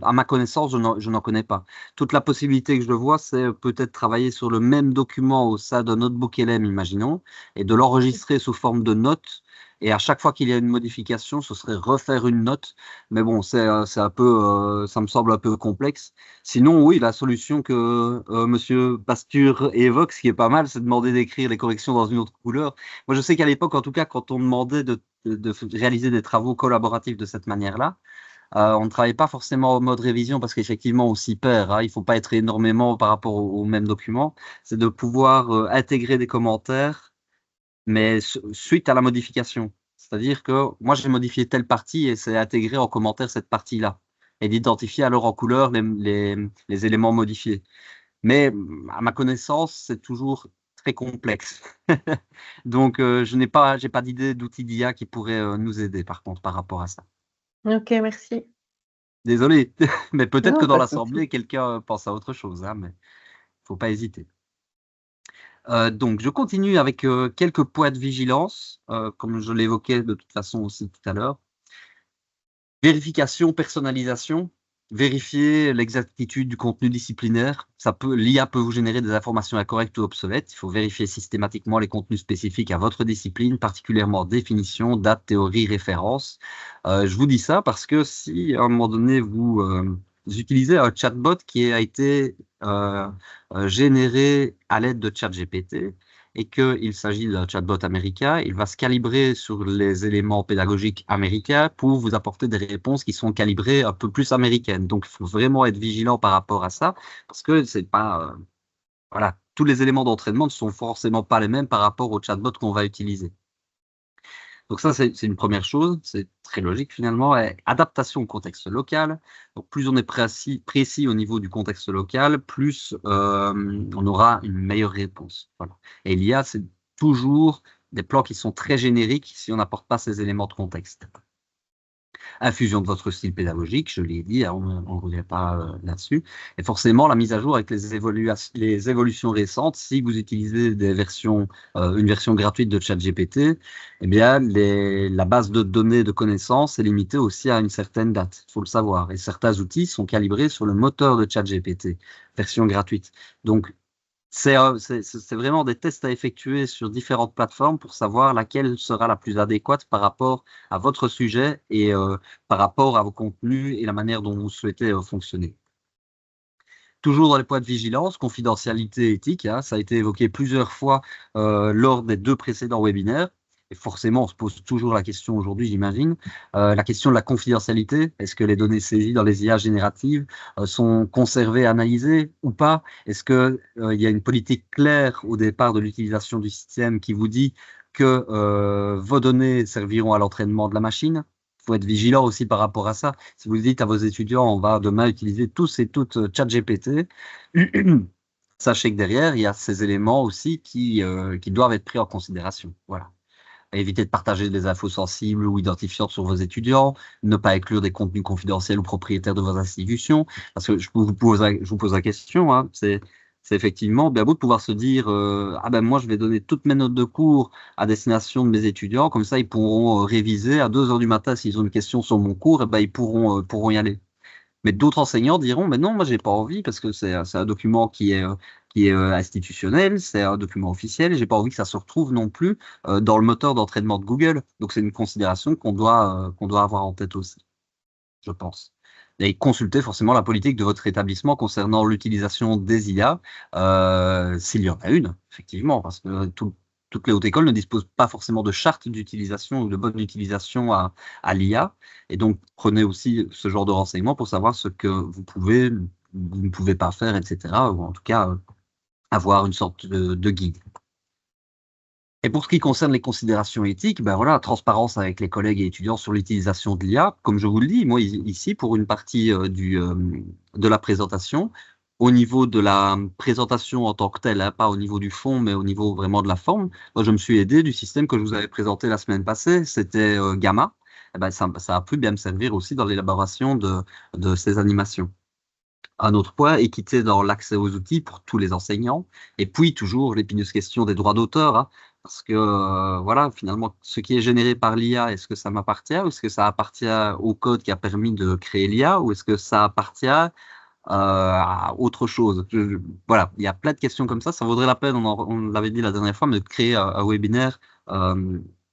à ma connaissance, je n'en connais pas. Toute la possibilité que je vois, c'est peut-être travailler sur le même document au sein d'un notebook LM, imaginons, et de l'enregistrer sous forme de notes. Et à chaque fois qu'il y a une modification, ce serait refaire une note. Mais bon, c'est un peu, ça me semble un peu complexe. Sinon, oui, la solution que Monsieur Pasture évoque, ce qui est pas mal, c'est de demander d'écrire les corrections dans une autre couleur. Moi, je sais qu'à l'époque, en tout cas, quand on demandait de réaliser des travaux collaboratifs de cette manière-là, on ne travaillait pas forcément en mode révision parce qu'effectivement, on s'y perd, hein. Il ne faut pas être énormément par rapport au même document. C'est de pouvoir intégrer des commentaires, mais suite à la modification. C'est-à-dire que moi, j'ai modifié telle partie et c'est intégré en commentaire cette partie-là. Et d'identifier alors en couleur les éléments modifiés. Mais à ma connaissance, c'est toujours très complexe. Donc, j'ai pas d'idée d'outil d'IA qui pourrait nous aider, par contre, par rapport à ça. OK, merci. Désolé, mais peut-être que Non, dans pas de souci. l'assemblée, quelqu'un pense à autre chose, hein, mais faut pas hésiter. Donc, je continue avec quelques points de vigilance, comme je l'évoquais de toute façon aussi tout à l'heure. Vérification, personnalisation, vérifier l'exactitude du contenu disciplinaire. L'IA peut vous générer des informations incorrectes ou obsolètes. Il faut vérifier systématiquement les contenus spécifiques à votre discipline, particulièrement définition, date, théorie, référence. Je vous dis ça parce que si à un moment donné vous utilisez un chatbot qui a été généré à l'aide de ChatGPT, et qu'il s'agit d'un chatbot américain, il va se calibrer sur les éléments pédagogiques américains pour vous apporter des réponses qui sont calibrées un peu plus américaines. Donc, il faut vraiment être vigilant par rapport à ça, parce que c'est pas, voilà, tous les éléments d'entraînement ne sont forcément pas les mêmes par rapport au chatbot qu'on va utiliser. Donc ça, c'est une première chose, c'est très logique finalement. Et adaptation au contexte local. Donc plus on est précis au niveau du contexte local, plus on aura une meilleure réponse. Voilà. Et l'IA, c'est toujours des plans qui sont très génériques si on n'apporte pas ces éléments de contexte. Infusion de votre style pédagogique, je l'ai dit, hein, on ne revient pas là-dessus. Et forcément, la mise à jour avec les évolutions récentes, si vous utilisez une version gratuite de ChatGPT, eh bien, la base de données de connaissances est limitée aussi à une certaine date, il faut le savoir. Et certains outils sont calibrés sur le moteur de ChatGPT, version gratuite. Donc, c'est vraiment des tests à effectuer sur différentes plateformes pour savoir laquelle sera la plus adéquate par rapport à votre sujet et par rapport à vos contenus et la manière dont vous souhaitez fonctionner. Toujours dans les points de vigilance, confidentialité éthique, hein, ça a été évoqué plusieurs fois lors des 2 précédents webinaires. et forcément, on se pose toujours la question aujourd'hui, j'imagine, la question de la confidentialité. Est-ce que les données saisies dans les IA génératives sont conservées, analysées ou pas? Est-ce que il y a une politique claire au départ de l'utilisation du système qui vous dit que vos données serviront à l'entraînement de la machine? Il faut être vigilant aussi par rapport à ça. Si vous dites à vos étudiants, on va demain utiliser tous et toutes ChatGPT, sachez que derrière, il y a ces éléments aussi qui doivent être pris en considération. Voilà. Éviter de partager des infos sensibles ou identifiantes sur vos étudiants, ne pas inclure des contenus confidentiels ou propriétaires de vos institutions. Parce que je vous pose la question, hein, c'est effectivement bien beau de pouvoir se dire ah ben moi je vais donner toutes mes notes de cours à destination de mes étudiants, comme ça ils pourront réviser à 2 heures du matin s'ils ont une question sur mon cours, et ben ils pourront y aller. Mais d'autres enseignants diront, mais non, moi j'ai pas envie parce que c'est un document qui est institutionnel, c'est un document officiel, et j'ai pas envie que ça se retrouve non plus dans le moteur d'entraînement de Google. Donc c'est une considération qu'on doit avoir en tête aussi, je pense. Et consultez forcément la politique de votre établissement concernant l'utilisation des IA, s'il y en a une, effectivement, parce que toutes les hautes écoles ne disposent pas forcément de charte d'utilisation ou de bonne utilisation à l'IA. Et donc, prenez aussi ce genre de renseignements pour savoir ce que vous ne pouvez pas faire, etc. Ou en tout cas, avoir une sorte de guide. Et pour ce qui concerne les considérations éthiques, ben voilà, transparence avec les collègues et étudiants sur l'utilisation de l'IA. Comme je vous le dis, moi ici, pour une partie de la présentation, au niveau de la présentation en tant que telle, hein, pas au niveau du fond, mais au niveau vraiment de la forme, moi, je me suis aidé du système que je vous avais présenté la semaine passée, c'était Gamma. Et ben, ça a pu bien me servir aussi dans l'élaboration de ces animations. Un autre point, équité dans l'accès aux outils pour tous les enseignants. Et puis, toujours l'épineuse question des droits d'auteur, hein, parce que, voilà, finalement, ce qui est généré par l'IA, est-ce que ça m'appartient ou est-ce que ça appartient au code qui a permis de créer l'IA ou est-ce que ça appartient à autre chose? Voilà, il y a plein de questions comme ça. Ça vaudrait la peine, on l'avait dit la dernière fois, mais de créer un webinaire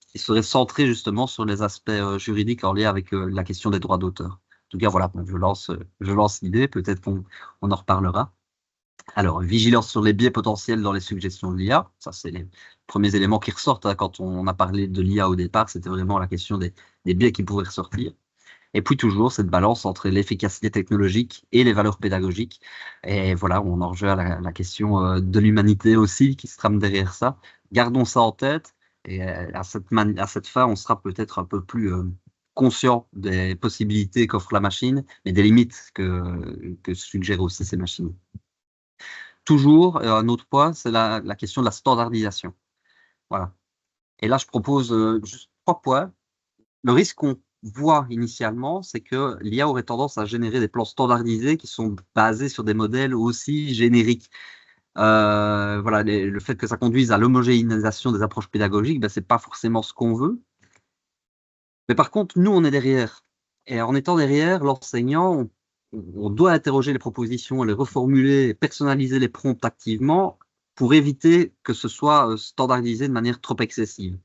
qui serait centré justement sur les aspects juridiques en lien avec la question des droits d'auteur. En tout cas, voilà, je lance l'idée, peut-être qu'on en reparlera. Alors, vigilance sur les biais potentiels dans les suggestions de l'IA. Ça, c'est les premiers éléments qui ressortent, hein, quand on a parlé de l'IA au départ. C'était vraiment la question des biais qui pouvaient ressortir. Et puis toujours cette balance entre l'efficacité technologique et les valeurs pédagogiques. Et voilà, on en rejoint la question de l'humanité aussi qui se trame derrière ça. Gardons ça en tête. Et à cette fin, on sera peut-être un peu plus conscient des possibilités qu'offre la machine, mais des limites que suggèrent aussi ces machines. Toujours, un autre point, c'est la question de la standardisation. Voilà. Et là, je propose juste 3 points. Le risque qu'on voit initialement, c'est que l'IA aurait tendance à générer des plans standardisés qui sont basés sur des modèles aussi génériques. Voilà, le fait que ça conduise à l'homogénéisation des approches pédagogiques, ben, c'est pas forcément ce qu'on veut. Mais par contre, nous, on est derrière. Et en étant derrière, l'enseignant, on doit interroger les propositions, les reformuler, personnaliser les prompts activement pour éviter que ce soit standardisé de manière trop excessive.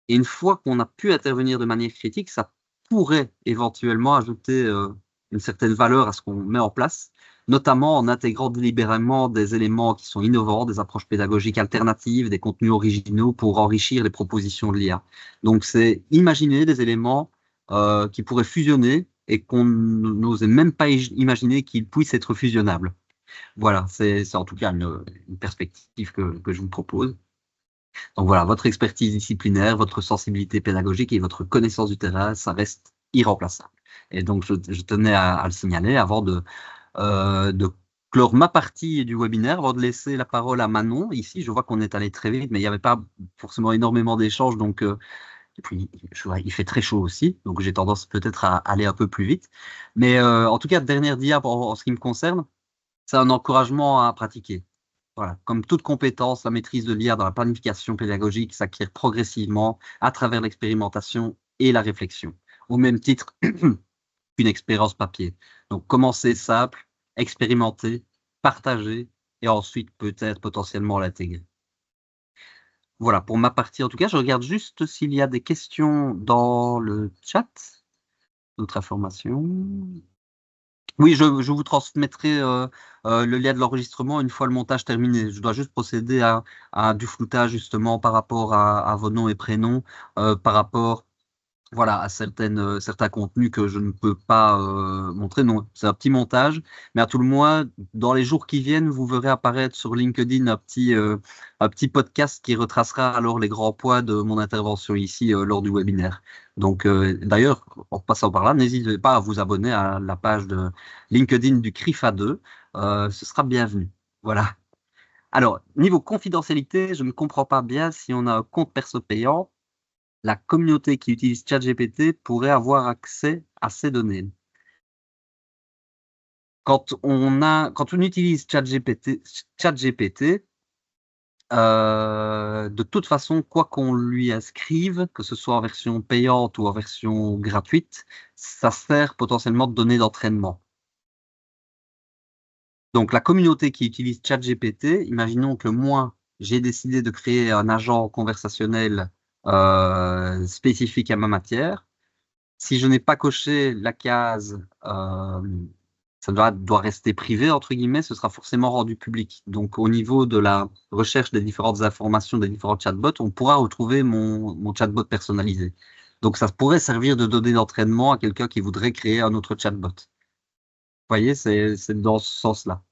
Et une fois qu'on a pu intervenir de manière critique, ça pourrait éventuellement ajouter une certaine valeur à ce qu'on met en place, notamment en intégrant délibérément des éléments qui sont innovants, des approches pédagogiques alternatives, des contenus originaux pour enrichir les propositions de l'IA. Donc, c'est imaginer des éléments qui pourraient fusionner et qu'on n'osait même pas imaginer qu'ils puissent être fusionnables. Voilà, c'est en tout cas une perspective que je vous propose. Donc voilà, votre expertise disciplinaire, votre sensibilité pédagogique et votre connaissance du terrain, ça reste irremplaçable. Et donc, je tenais à le signaler avant de clore ma partie du webinaire, avant de laisser la parole à Manon. Ici, je vois qu'on est allé très vite, mais il n'y avait pas forcément énormément d'échanges. Donc, et puis, il fait très chaud aussi, donc j'ai tendance peut-être à aller un peu plus vite. Mais en tout cas, dernière dia en ce qui me concerne, c'est un encouragement à pratiquer. Voilà. Comme toute compétence, la maîtrise de l'IA dans la planification pédagogique s'acquiert progressivement à travers l'expérimentation et la réflexion, au même titre qu'une expérience papier. Donc, commencez simple, expérimenter, partager et ensuite peut-être potentiellement l'intégrer. Voilà, pour ma partie en tout cas, je regarde juste s'il y a des questions dans le chat. D'autres informations. Oui, je vous transmettrai le lien de l'enregistrement une fois le montage terminé. Je dois juste procéder à du floutage justement par rapport à vos noms et prénoms, par rapport voilà, à certains contenus que je ne peux pas montrer. Non, c'est un petit montage, mais à tout le moins, dans les jours qui viennent, vous verrez apparaître sur LinkedIn un petit podcast qui retracera alors les grands points de mon intervention ici lors du webinaire. Donc, d'ailleurs, en passant par là, n'hésitez pas à vous abonner à la page de LinkedIn du CRIFA 2. Ce sera bienvenu. Voilà. Alors, niveau confidentialité, je ne comprends pas bien si on a un compte perso payant, la communauté qui utilise ChatGPT pourrait avoir accès à ces données. Quand on utilise ChatGPT, de toute façon, quoi qu'on lui inscrive, que ce soit en version payante ou en version gratuite, ça sert potentiellement de données d'entraînement. Donc, la communauté qui utilise ChatGPT, imaginons que moi, j'ai décidé de créer un agent conversationnel spécifique à ma matière. Si je n'ai pas coché la case, ça doit rester privé, entre guillemets, ce sera forcément rendu public. Donc, au niveau de la recherche des différentes informations des différents chatbots, on pourra retrouver mon chatbot personnalisé. Donc, ça pourrait servir de données d'entraînement à quelqu'un qui voudrait créer un autre chatbot. Vous voyez, c'est dans ce sens-là.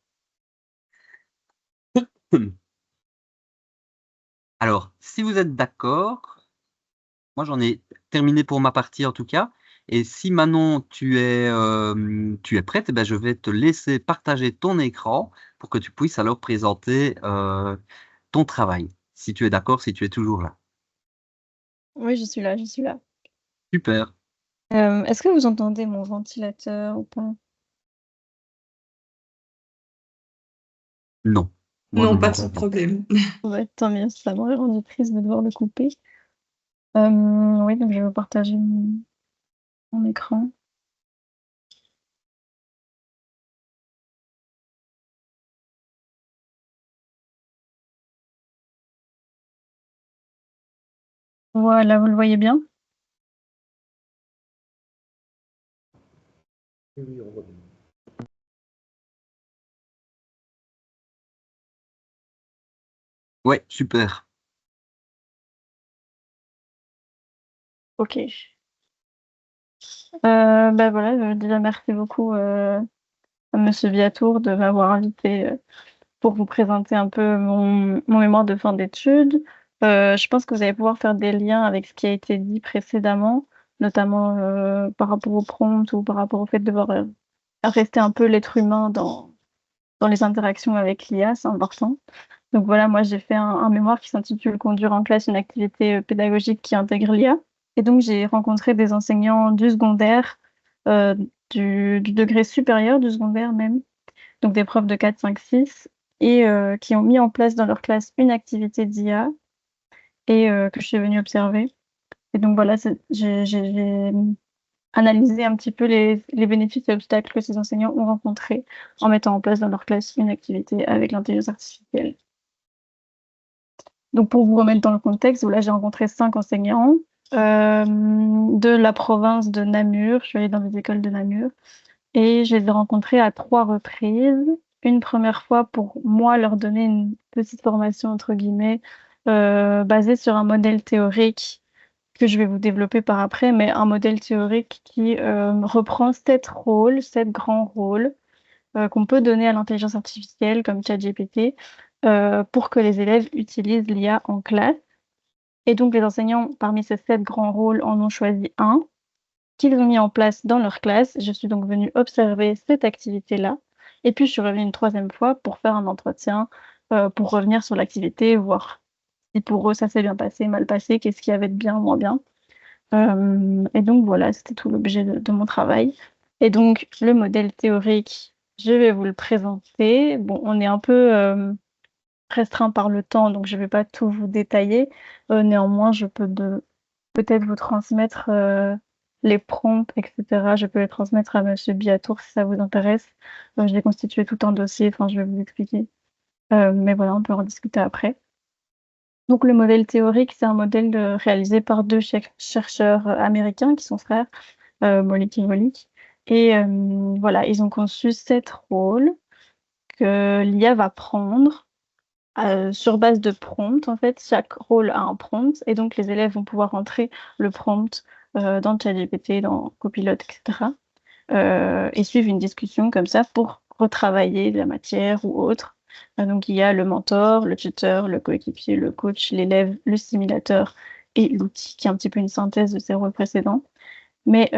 Alors, si vous êtes d'accord, moi j'en ai terminé pour ma partie en tout cas. Et si Manon, tu es prête, eh ben, je vais te laisser partager ton écran pour que tu puisses alors présenter ton travail. Si tu es d'accord, si tu es toujours là. Oui, je suis là, je suis là. Super. Est-ce que vous entendez mon ventilateur ou pas? Non. Moi, Non, je pas n'entends de problème. Ouais, tant mieux, ça m'aurait rendu triste de devoir le couper. Oui, donc je vais vous partager mon écran. Voilà, vous le voyez bien? Ouais, super. Ok. Bah voilà, déjà merci beaucoup à Monsieur Viatour de m'avoir invité pour vous présenter un peu mon mémoire de fin d'études. Je pense que vous allez pouvoir faire des liens avec ce qui a été dit précédemment, notamment par rapport au prompt ou par rapport au fait de devoir rester un peu l'être humain dans les interactions avec l'IA, c'est important. Donc voilà, moi j'ai fait un mémoire qui s'intitule Conduire en classe une activité pédagogique qui intègre l'IA. Et donc j'ai rencontré des enseignants du secondaire, euh, du degré supérieur du secondaire même, donc des profs de 4, 5, 6, et qui ont mis en place dans leur classe une activité d'IA et que je suis venue observer. Et donc voilà, j'ai analysé un petit peu les bénéfices et obstacles que ces enseignants ont rencontrés en mettant en place dans leur classe une activité avec l'intelligence artificielle. Donc pour vous remettre dans le contexte, là j'ai rencontré 5 enseignants de la province de Namur. Je suis allée dans des écoles de Namur et je les ai rencontrés à 3 reprises. Une première fois pour moi leur donner une petite formation entre guillemets basée sur un modèle théorique que je vais vous développer par après, mais un modèle théorique qui reprend 7 rôles, 7 grands rôles qu'on peut donner à l'intelligence artificielle comme ChatGPT pour que les élèves utilisent l'IA en classe. Et donc les enseignants, parmi ces 7 grands rôles, en ont choisi un qu'ils ont mis en place dans leur classe. Je suis donc venue observer cette activité-là. Et puis je suis revenue une 3e fois pour faire un entretien, pour revenir sur l'activité, voir si pour eux ça s'est bien passé, mal passé, qu'est-ce qu'il y avait de bien, moins bien. Et donc voilà, c'était tout l'objet de mon travail. Et donc le modèle théorique, je vais vous le présenter. Bon, on est un peu restreint par le temps, donc je ne vais pas tout vous détailler. Néanmoins, je peux peut-être vous transmettre les prompts, etc. Je peux les transmettre à Monsieur Biatour si ça vous intéresse. Je l'ai constitué tout en dossier, enfin je vais vous expliquer. Mais voilà, on peut en discuter après. Donc le modèle théorique, c'est un modèle réalisé par 2 chercheurs américains qui sont frères, Molik et Molik. Et voilà, ils ont conçu 7 rôles que l'IA va prendre sur base de prompt. En fait, chaque rôle a un prompt et donc les élèves vont pouvoir entrer le prompt dans ChatGPT, dans Copilot, etc. Et suivre une discussion comme ça pour retravailler de la matière ou autre. Donc il y a le mentor, le tuteur, le coéquipier, le coach, l'élève, le simulateur et l'outil qui est un petit peu une synthèse de ces rôles précédents. Mais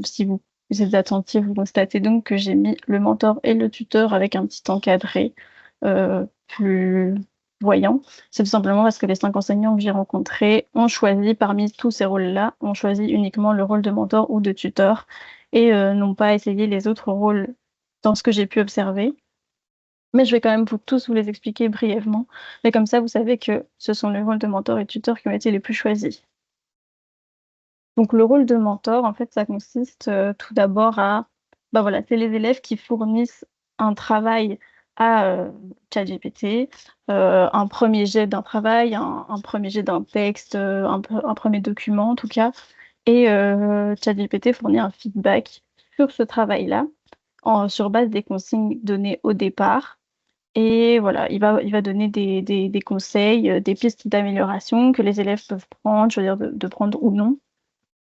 si vous êtes attentif, vous constatez donc que j'ai mis le mentor et le tuteur avec un petit encadré plus voyant. C'est tout simplement parce que les 5 enseignants que j'ai rencontrés ont choisi parmi tous ces rôles-là, ont choisi uniquement le rôle de mentor ou de tuteur et n'ont pas essayé les autres rôles dans ce que j'ai pu observer. Mais je vais quand même tous vous les expliquer brièvement. Mais comme ça, vous savez que ce sont les rôles de mentor et tuteur qui ont été les plus choisis. Donc le rôle de mentor, en fait, ça consiste tout d'abord à, voilà, c'est les élèves qui fournissent un travail à ChatGPT, un premier jet d'un travail, un premier jet d'un texte, un premier document en tout cas, et ChatGPT fournit un feedback sur ce travail-là, sur base des consignes données au départ. Et voilà, il va donner des conseils, des pistes d'amélioration que les élèves peuvent prendre, choisir de prendre ou non.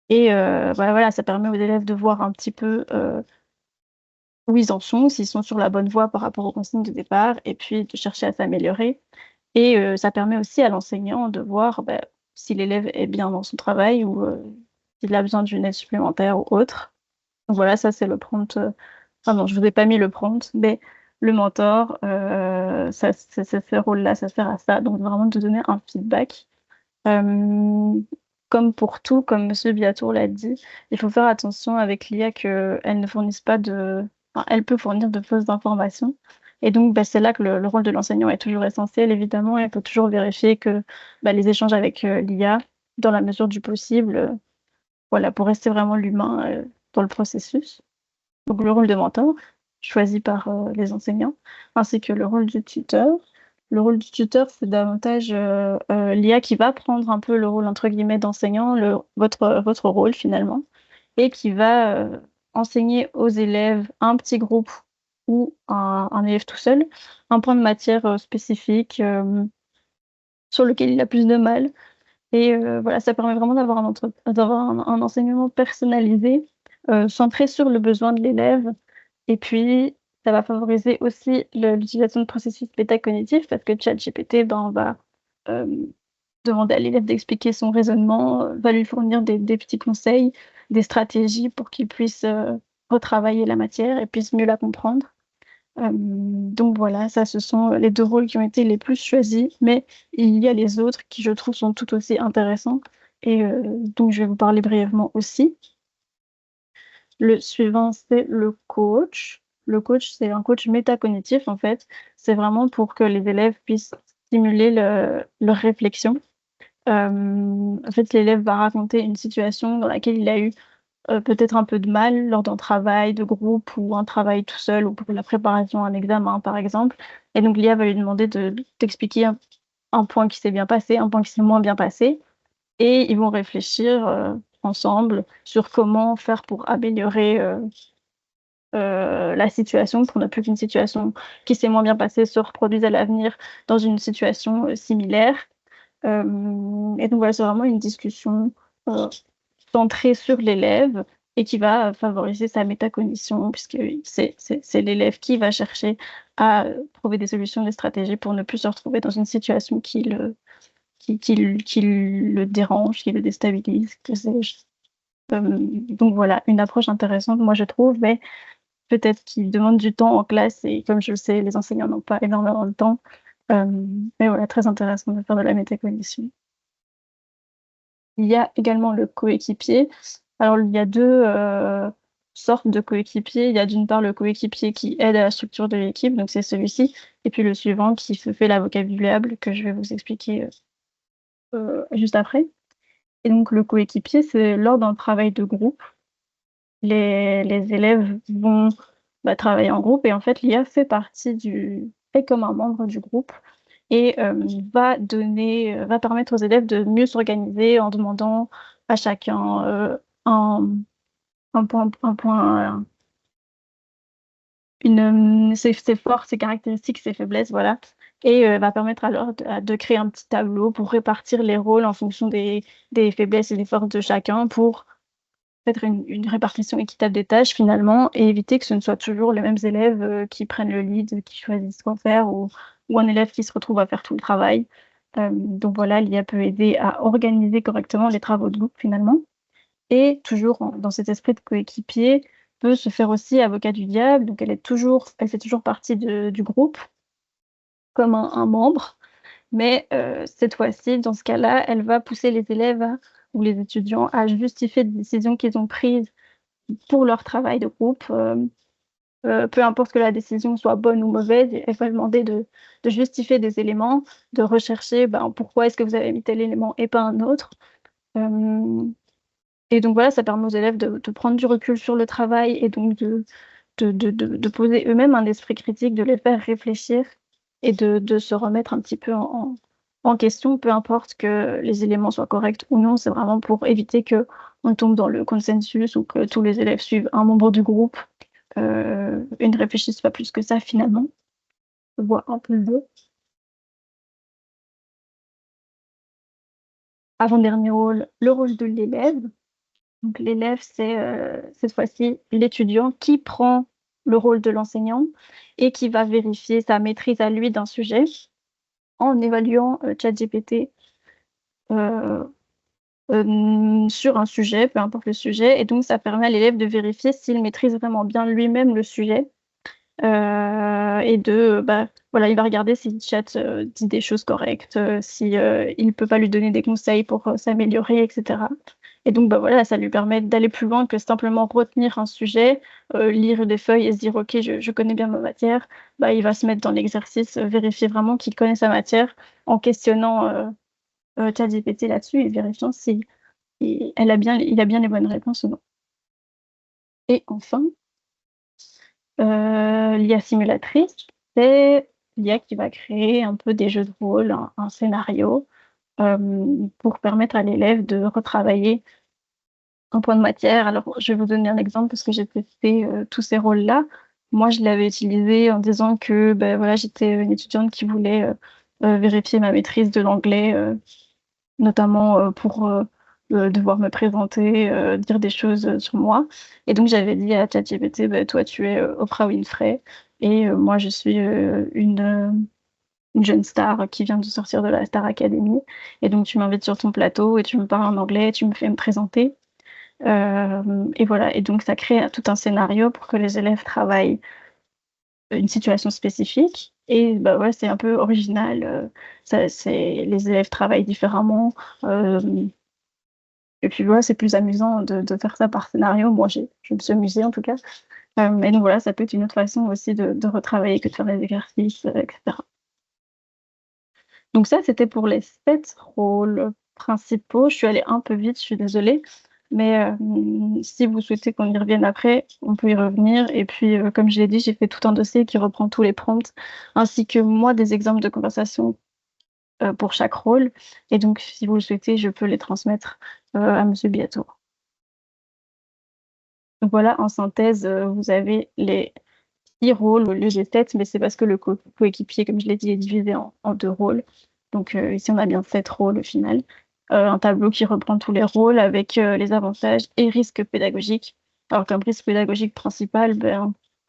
Et voilà, ça permet aux élèves de voir un petit peu où ils en sont, s'ils sont sur la bonne voie par rapport aux consignes de départ, et puis de chercher à s'améliorer. Et ça permet aussi à l'enseignant de voir si l'élève est bien dans son travail ou s'il a besoin d'une aide supplémentaire ou autre. Donc voilà, ça c'est le prompt. Pardon, je vous ai pas mis le prompt, mais le mentor, ce rôle-là, ça sert à ça. Donc vraiment de donner un feedback. Comme pour tout, comme Monsieur Biatour l'a dit, il faut faire attention avec l'IA qu'elle ne fournisse pas enfin, elle peut fournir de fausses informations. Et donc, c'est là que le rôle de l'enseignant est toujours essentiel, évidemment. Il faut toujours vérifier que les échanges avec l'IA, dans la mesure du possible, voilà, pour rester vraiment l'humain dans le processus. Donc, le rôle de mentor, choisi par les enseignants, ainsi que le rôle du tuteur. Le rôle du tuteur, c'est davantage l'IA qui va prendre un peu le rôle, entre guillemets, d'enseignant, votre rôle finalement, et qui va enseigner aux élèves un petit groupe ou un élève tout seul, un point de matière spécifique sur lequel il a plus de mal. Et voilà, ça permet vraiment d'avoir un enseignement personnalisé, centré sur le besoin de l'élève. Et puis, ça va favoriser aussi l'utilisation de processus métacognitifs parce que ChatGPT va euh, demander à l'élève d'expliquer son raisonnement, va lui fournir des petits conseils, des stratégies pour qu'il puisse retravailler la matière et puisse mieux la comprendre. Donc voilà, ça, ce sont les 2 rôles qui ont été les plus choisis, mais il y a les autres qui, je trouve, sont tout aussi intéressants. Et donc, je vais vous parler brièvement aussi. Le suivant, c'est le coach. Le coach, c'est un coach métacognitif, en fait. C'est vraiment pour que les élèves puissent stimuler leur réflexion. En fait, l'élève va raconter une situation dans laquelle il a eu peut-être un peu de mal lors d'un travail de groupe ou un travail tout seul ou pour la préparation à un examen, par exemple. Et donc, l'IA va lui demander d'expliquer un point qui s'est bien passé, un point qui s'est moins bien passé. Et ils vont réfléchir ensemble sur comment faire pour améliorer la situation, pour ne plus qu'une situation qui s'est moins bien passée se reproduise à l'avenir dans une situation similaire. Et donc voilà, c'est vraiment une discussion centrée sur l'élève et qui va favoriser sa métacognition, puisque c'est l'élève qui va chercher à trouver des solutions, des stratégies pour ne plus se retrouver dans une situation qui le dérange, qui le déstabilise, que sais-je. Donc voilà, une approche intéressante, moi je trouve, mais peut-être qu'il demande du temps en classe et comme je le sais, les enseignants n'ont pas énormément de temps. Mais voilà, très intéressant de faire de la métacognition. Il y a également le coéquipier. Alors, il y a 2 sortes de coéquipiers. Il y a d'une part le coéquipier qui aide à la structure de l'équipe, donc c'est celui-ci, et puis le suivant qui se fait l'avocat du diable, que je vais vous expliquer juste après. Et donc, le coéquipier, c'est lors d'un travail de groupe. Les élèves vont travailler en groupe et en fait, l'IA fait comme un membre du groupe et va permettre aux élèves de mieux s'organiser en demandant à chacun ses forces, ses caractéristiques, ses faiblesses, voilà. Et va permettre alors de créer un petit tableau pour répartir les rôles en fonction des faiblesses et des forces de chacun pour faire une répartition équitable des tâches finalement et éviter que ce ne soit toujours les mêmes élèves qui prennent le lead, qui choisissent quoi faire ou un élève qui se retrouve à faire tout le travail. Donc voilà, l'IA peut aider à organiser correctement les travaux de groupe finalement. Et toujours dans cet esprit de coéquipier, peut se faire aussi avocat du diable. Donc elle fait toujours partie du groupe comme un membre. Mais cette fois-ci, dans ce cas-là, elle va pousser les élèves ou les étudiants à justifier des décisions qu'ils ont prises pour leur travail de groupe. Peu importe que la décision soit bonne ou mauvaise, elle va demander de justifier des éléments, de rechercher pourquoi est-ce que vous avez mis tel élément et pas un autre. Et donc voilà, ça permet aux élèves de prendre du recul sur le travail et donc de poser eux-mêmes un esprit critique, de les faire réfléchir et de se remettre un petit peu en question, peu importe que les éléments soient corrects ou non. C'est vraiment pour éviter qu'on tombe dans le consensus ou que tous les élèves suivent un membre du groupe et ne réfléchissent pas plus que ça finalement. Je vois un peu le dos. Avant-dernier rôle, le rôle de l'élève. Donc l'élève, c'est cette fois-ci l'étudiant qui prend le rôle de l'enseignant et qui va vérifier sa maîtrise à lui d'un sujet en évaluant ChatGPT sur un sujet, peu importe le sujet. Et donc ça permet à l'élève de vérifier s'il maîtrise vraiment bien lui-même le sujet. Et voilà, il va regarder si le chat dit des choses correctes, si il peut pas lui donner des conseils pour s'améliorer, etc. Et donc voilà, ça lui permet d'aller plus loin que simplement retenir un sujet, lire des feuilles et se dire ok, je connais bien ma matière. Il va se mettre dans l'exercice, vérifier vraiment qu'il connaît sa matière en questionnant ChatGPT là-dessus et vérifiant si il a bien les bonnes réponses ou non. Et enfin, l'IA simulatrice, c'est l'IA qui va créer un peu des jeux de rôle, un scénario, pour permettre à l'élève de retravailler un point de matière. Alors, je vais vous donner un exemple parce que j'ai testé tous ces rôles-là. Moi, je l'avais utilisé en disant que voilà, j'étais une étudiante qui voulait vérifier ma maîtrise de l'anglais, notamment pour devoir me présenter, dire des choses sur moi. Et donc, j'avais dit à ChatGPT, toi, tu es Oprah Winfrey et moi, je suis une jeune star qui vient de sortir de la Star Academy. Et donc, tu m'invites sur ton plateau et tu me parles en anglais, tu me fais me présenter. Et voilà, et donc ça crée tout un scénario pour que les élèves travaillent une situation spécifique. Et ouais, c'est un peu original. Les élèves travaillent différemment. Et puis voilà, c'est plus amusant de faire ça par scénario. Moi, je me suis amusée en tout cas. Et donc voilà, ça peut être une autre façon aussi de retravailler que de faire des exercices, etc. Donc ça, c'était pour les 7 rôles principaux. Je suis allée un peu vite, je suis désolée. Mais si vous souhaitez qu'on y revienne après, on peut y revenir. Et puis, comme je l'ai dit, j'ai fait tout un dossier qui reprend tous les prompts, ainsi que moi, des exemples de conversation pour chaque rôle. Et donc, si vous le souhaitez, je peux les transmettre à Monsieur Biato. Donc voilà, en synthèse, vous avez les 6 rôles au lieu des 7, mais c'est parce que le coéquipier, comme je l'ai dit, est divisé en 2 rôles. Donc ici, on a bien 7 rôles au final. Un tableau qui reprend tous les rôles avec les avantages et risques pédagogiques. Alors comme risque pédagogique principal,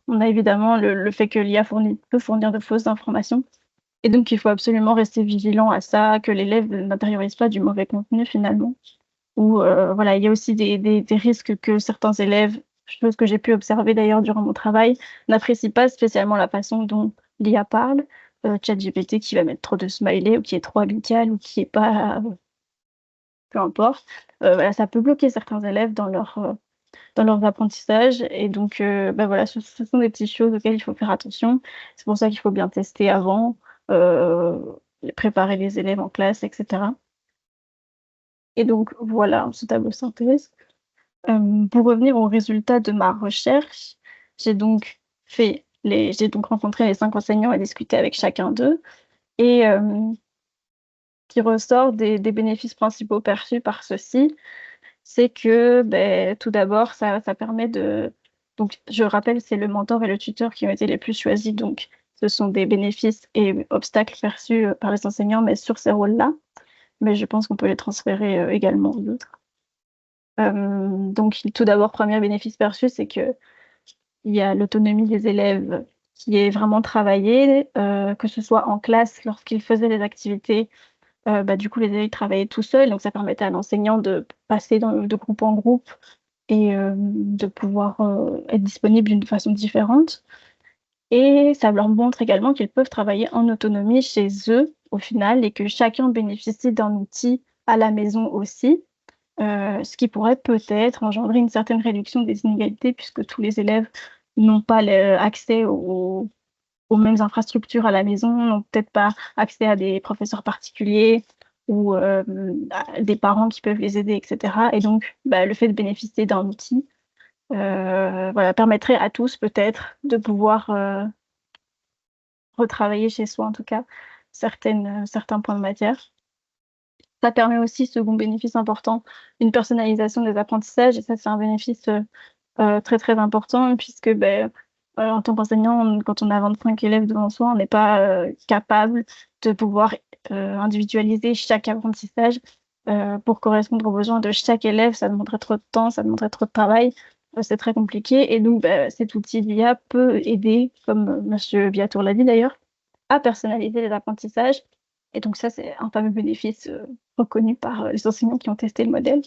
on a évidemment le fait que l'IA peut fournir de fausses informations. Et donc, il faut absolument rester vigilant à ça, que l'élève n'intériorise pas du mauvais contenu finalement. Ou voilà, il y a aussi des risques que certains élèves, chose que j'ai pu observer d'ailleurs durant mon travail, n'apprécient pas spécialement la façon dont l'IA parle. ChatGPT qui va mettre trop de smiley ou qui est trop amical ou qui est pas, peu importe. Voilà, ça peut bloquer certains élèves dans leurs apprentissages. Et donc, voilà, ce sont des petites choses auxquelles il faut faire attention. C'est pour ça qu'il faut bien tester avant, préparer les élèves en classe, etc. Et donc, voilà ce tableau synthèse. Pour revenir aux résultats de ma recherche, j'ai donc rencontré les 5 enseignants et discuté avec chacun d'eux. Et qui ressort des bénéfices principaux perçus par ceux-ci, c'est que tout d'abord, ça permet de... Donc, je rappelle, c'est le mentor et le tuteur qui ont été les plus choisis. Donc, ce sont des bénéfices et obstacles perçus par les enseignants, mais sur ces rôles-là. Mais je pense qu'on peut les transférer également aux autres. Donc, tout d'abord, premier bénéfice perçu, c'est que il y a l'autonomie des élèves qui est vraiment travaillée, que ce soit en classe, lorsqu'ils faisaient des activités, du coup, les élèves travaillaient tout seuls, donc ça permettait à l'enseignant de passer de groupe en groupe et de pouvoir être disponible d'une façon différente. Et ça leur montre également qu'ils peuvent travailler en autonomie chez eux, au final, et que chacun bénéficie d'un outil à la maison aussi, ce qui pourrait peut-être engendrer une certaine réduction des inégalités, puisque tous les élèves n'ont pas accès aux mêmes infrastructures à la maison, n'ont peut-être pas accès à des professeurs particuliers ou à des parents qui peuvent les aider, etc. Et donc, le fait de bénéficier d'un outil permettrait à tous peut-être de pouvoir retravailler chez soi, en tout cas, certains points de matière. Ça permet aussi, second bénéfice important, une personnalisation des apprentissages. Et ça, c'est un bénéfice très, très important, puisque en tant qu'enseignant, quand on a 25 élèves devant soi, on n'est pas capable de pouvoir individualiser chaque apprentissage pour correspondre aux besoins de chaque élève. Ça demanderait trop de temps, ça demanderait trop de travail. C'est très compliqué. Et donc, cet outil d'IA peut aider, comme Monsieur Biatour l'a dit d'ailleurs, à personnaliser les apprentissages. Et donc ça, c'est un fameux bénéfice reconnu par les enseignants qui ont testé le modèle.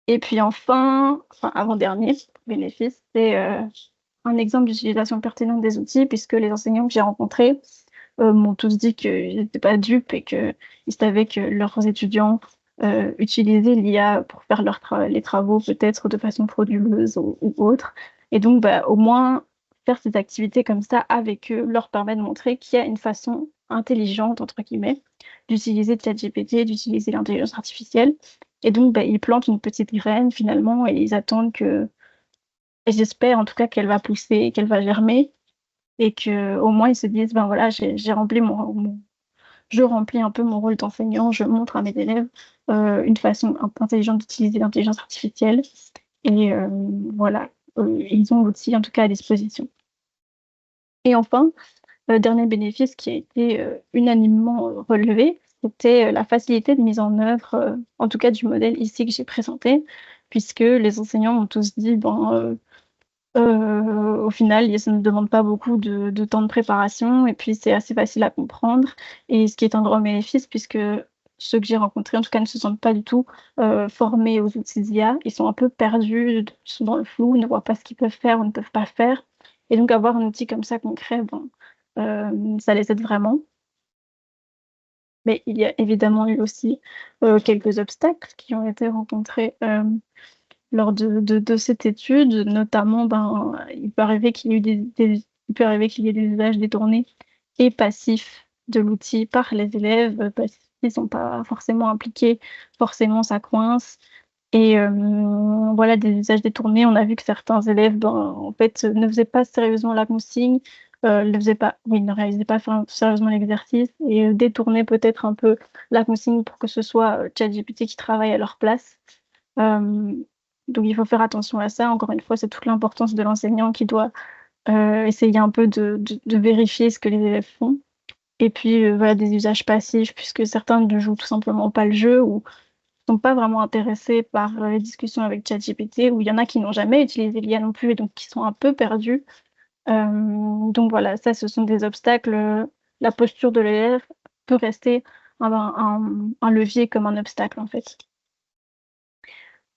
Et puis enfin avant-dernier bénéfice, c'est un exemple d'utilisation pertinente des outils, puisque les enseignants que j'ai rencontrés m'ont tous dit qu'ils n'étaient pas dupes et qu'ils savaient que leurs étudiants utilisaient l'IA pour faire les travaux peut-être de façon frauduleuse ou autre. Et donc, au moins, faire ces activités comme ça avec eux leur permet de montrer qu'il y a une façon intelligente, entre guillemets, d'utiliser ChatGPT, d'utiliser l'intelligence artificielle. Et donc, ils plantent une petite graine finalement et ils attendent que, et j'espère en tout cas qu'elle va pousser, qu'elle va germer et que au moins ils se disent, voilà, j'ai rempli je remplis un peu mon rôle d'enseignant, je montre à mes élèves une façon intelligente d'utiliser l'intelligence artificielle et voilà, ils ont l'outil en tout cas à disposition. Et enfin, dernier bénéfice qui a été unanimement relevé, c'était la facilité de mise en œuvre, en tout cas du modèle ici que j'ai présenté, puisque les enseignants m'ont tous dit, au final, ça ne demande pas beaucoup de temps de préparation et puis c'est assez facile à comprendre. Et ce qui est un grand bénéfice, puisque ceux que j'ai rencontrés, en tout cas, ne se sentent pas du tout formés aux outils d'IA. Ils sont un peu perdus, ils sont dans le flou, ils ne voient pas ce qu'ils peuvent faire ou ne peuvent pas faire. Et donc, avoir un outil comme ça concret, ça les aide vraiment. Mais il y a évidemment eu aussi quelques obstacles qui ont été rencontrés lors de cette étude, notamment, il peut arriver qu'il y ait il peut arriver qu'il y ait des usages détournés et passifs de l'outil par les élèves, parce qu'ils ne sont pas forcément impliqués, forcément ça coince. Et voilà, des usages détournés, on a vu que certains élèves, en fait, ne faisaient pas sérieusement la consigne, ne réalisaient pas sérieusement l'exercice et détournaient peut-être un peu la consigne pour que ce soit ChatGPT qui travaille à leur place. Donc il faut faire attention à ça. Encore une fois, c'est toute l'importance de l'enseignant qui doit essayer un peu de vérifier ce que les élèves font. Et puis voilà, des usages passifs, puisque certains ne jouent tout simplement pas le jeu ou sont pas vraiment intéressés par les discussions avec ChatGPT, ou il y en a qui n'ont jamais utilisé l'IA non plus et donc qui sont un peu perdus. Donc voilà, ça, ce sont des obstacles. La posture de l'élève peut rester un levier comme un obstacle en fait.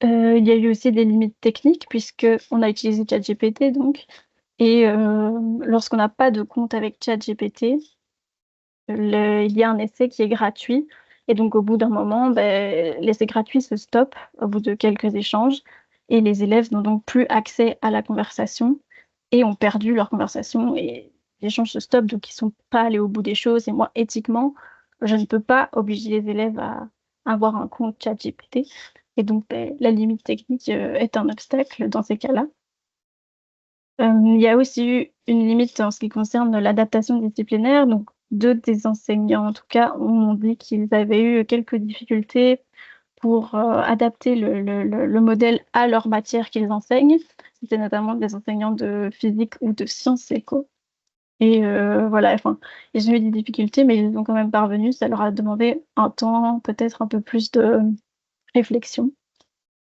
Il y a eu aussi des limites techniques puisqu'on a utilisé ChatGPT donc, et lorsqu'on n'a pas de compte avec ChatGPT, il y a un essai qui est gratuit et donc au bout d'un moment, l'essai gratuit se stoppe au bout de quelques échanges et les élèves n'ont donc plus accès à la conversation et ont perdu leur conversation et l'échange se stoppe, donc ils sont pas allés au bout des choses et moi, éthiquement, je ne peux pas obliger les élèves à avoir un compte ChatGPT. Et donc, la limite technique est un obstacle dans ces cas-là. Il y a aussi eu une limite en ce qui concerne l'adaptation disciplinaire. Donc, deux des enseignants, en tout cas, ont dit qu'ils avaient eu quelques difficultés pour adapter le modèle à leur matière qu'ils enseignent. C'était notamment des enseignants de physique ou de sciences éco. Et voilà, enfin, ils ont eu des difficultés, mais ils ont quand même parvenu. Ça leur a demandé un temps, peut-être un peu plus de réflexion.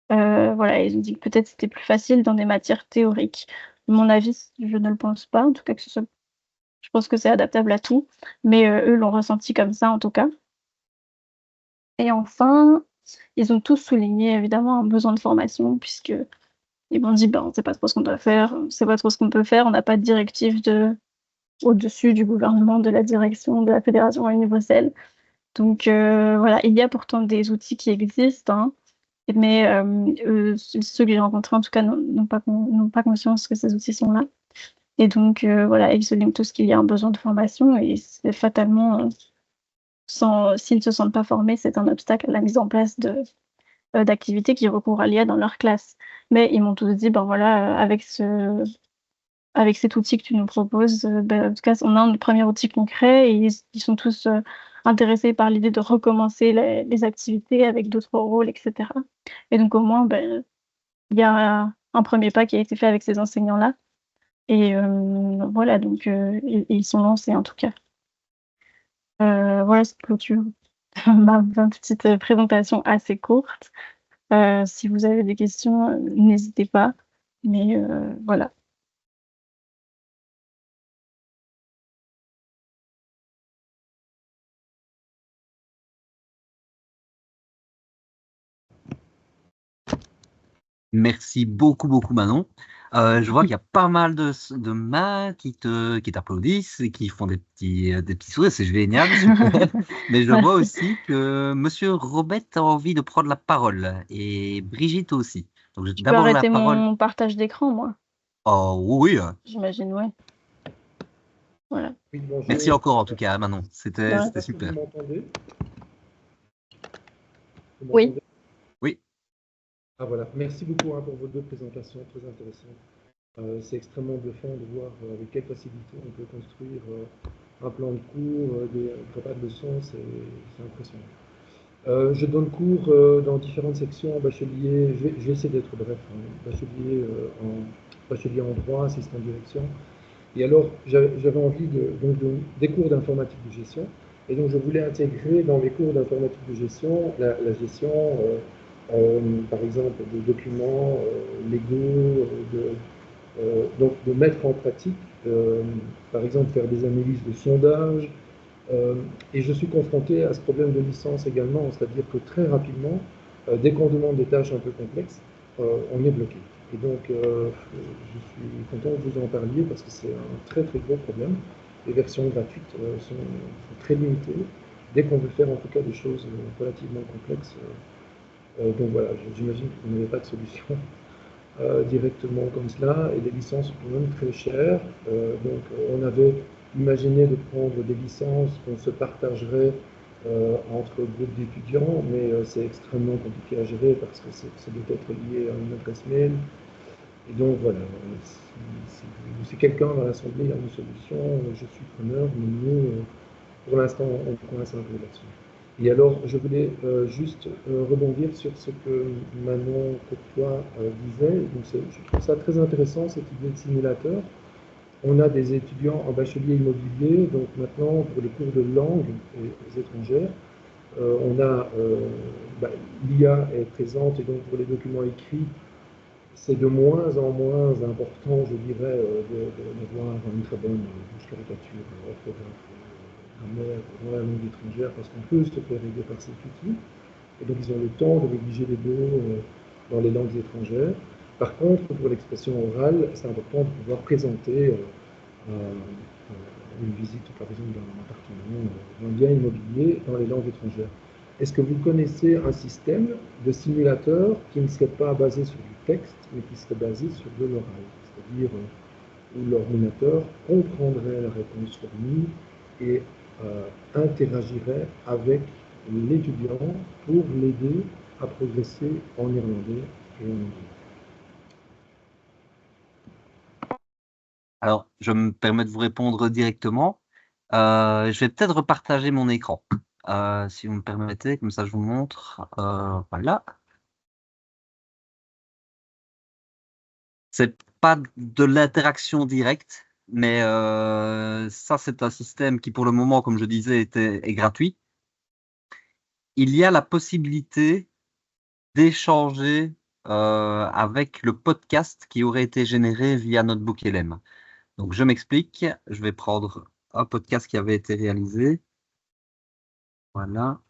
Voilà, ils ont dit que peut-être c'était plus facile dans des matières théoriques. À mon avis, je ne le pense pas, en tout cas que ce soit. Je pense que c'est adaptable à tout, mais eux l'ont ressenti comme ça en tout cas. Et enfin, ils ont tous souligné évidemment un besoin de formation puisque ils m'ont dit: «Ben, on sait pas trop ce qu'on doit faire, on sait pas trop ce qu'on peut faire, on n'a pas de directive au-dessus du gouvernement, de la direction, de la fédération universelle». Donc voilà, il y a pourtant des outils qui existent, hein, mais ceux que j'ai rencontrés en tout cas n'ont pas conscience que ces outils sont là. Et donc voilà, ils soulignent tous qu'il y a un besoin de formation et c'est fatalement, s'ils ne se sentent pas formés, c'est un obstacle à la mise en place d'activités qui recourent à l'IA dans leur classe. Mais ils m'ont tous dit: «Ben voilà, avec cet outil que tu nous proposes, bah, en tout cas, on a un premier outil concret» et ils sont tous, intéressés par l'idée de recommencer les activités avec d'autres rôles et cetera. Et donc au moins, ben, il y a un premier pas qui a été fait avec ces enseignants-là et voilà donc ils sont lancés en tout cas. Voilà, ça clôture ma petite, présentation assez courte. Si vous avez des questions, n'hésitez pas, mais voilà. Merci beaucoup, beaucoup, Manon. Je vois qu'il y a pas mal de mains qui t'applaudissent et qui font des petits sourires, c'est génial, super. Mais je vois Merci. aussi que Monsieur Robert a envie de prendre la parole et Brigitte aussi. Donc, Je peux d'abord la arrêter parole. mon partage d'écran, moi? Oh oui, J'imagine, ouais. Voilà. Oui, bonjour. merci encore en tout cas, Manon. C'était Ouais. c'était Est-ce que super. vous m'entendez? Vous Oui. m'entendez? Oui, Ah voilà, merci beaucoup pour vos deux présentations très intéressantes. C'est extrêmement bluffant de voir avec quelle facilité on peut construire un plan de cours, des prépas de leçons, c'est impressionnant. Je donne cours dans différentes sections en bachelier, je vais essayer d'être bref, hein, bachelier en droit, assistant de direction. Et alors, j'avais envie des cours d'informatique de gestion. Et donc, je voulais intégrer dans les cours d'informatique de gestion la gestion, par exemple, de documents légaux, donc de mettre en pratique, par exemple, faire des analyses de sondage. Et je suis confronté à ce problème de licence également, c'est-à-dire que très rapidement, dès qu'on demande des tâches un peu complexes, on est bloqué. Et donc, je suis content que vous en parliez parce que c'est un très très gros problème. Les versions gratuites sont très limitées. Dès qu'on veut faire en tout cas des choses relativement complexes, donc voilà, j'imagine que vous n'avez pas de solution directement comme cela, et les licences sont quand même très chères. Donc on avait imaginé de prendre des licences qu'on se partagerait entre groupes d'étudiants, mais c'est extrêmement compliqué à gérer parce que ça doit être lié à une adresse mail. Et donc voilà, si quelqu'un dans l'Assemblée a une solution, je suis preneur, mais nous, pour l'instant, on coince un peu là-dessus. Et alors, je voulais juste rebondir sur ce que Manon Courtois disait. Donc, je trouve ça très intéressant, cette idée de simulateur. On a des étudiants en bachelier immobilier, donc maintenant, pour les cours de langue étrangères, l'IA est présente, et donc pour les documents écrits, c'est de moins en moins important, je dirais, d'avoir une très bonne caricature, orthographe, grammaire dans la langue étrangère, parce qu'on peut se faire aider par cet outil. Et donc, ils ont le temps de rédiger les mots dans les langues étrangères. Par contre, pour l'expression orale, c'est important de pouvoir présenter une visite, par exemple, d'un appartement, d'un bien immobilier dans les langues étrangères. Est-ce que vous connaissez un système de simulateur qui ne serait pas basé sur du texte, mais qui serait basé sur de l'oral, c'est-à-dire où l'ordinateur comprendrait la réponse fournie et interagirait avec l'étudiant pour l'aider à progresser en irlandais et en anglais? alors je me permets de vous répondre directement. Je vais peut-être repartager mon écran. si vous me permettez, comme ça je vous montre. Voilà. C'est pas de l'interaction directe, mais ça, c'est un système qui, pour le moment, comme je disais, est gratuit. Il y a la possibilité d'échanger avec le podcast qui aurait été généré via NotebookLM. Donc, je m'explique. Je vais prendre un podcast qui avait été réalisé. Voilà.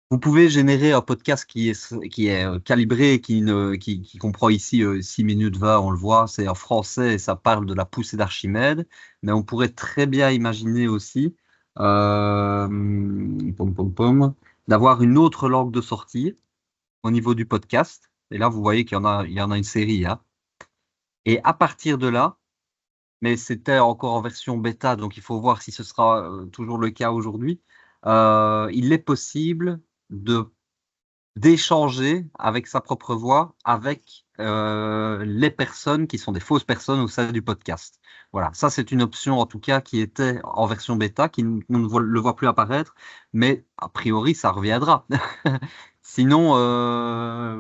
Vous pouvez générer un podcast qui est calibré, qui comprend ici 6 minutes 20, on le voit, c'est en français et ça parle de la poussée d'Archimède, mais on pourrait très bien imaginer aussi d'avoir une autre langue de sortie au niveau du podcast. Et là, vous voyez il y en a une série. Hein. Et à partir de là, mais c'était encore en version bêta, donc il faut voir si ce sera toujours le cas aujourd'hui, il est possible d'échanger avec sa propre voix avec les personnes qui sont des fausses personnes au sein du podcast. Voilà, ça c'est une option en tout cas qui était en version bêta, qui on ne le voit plus apparaître, mais a priori ça reviendra. Sinon,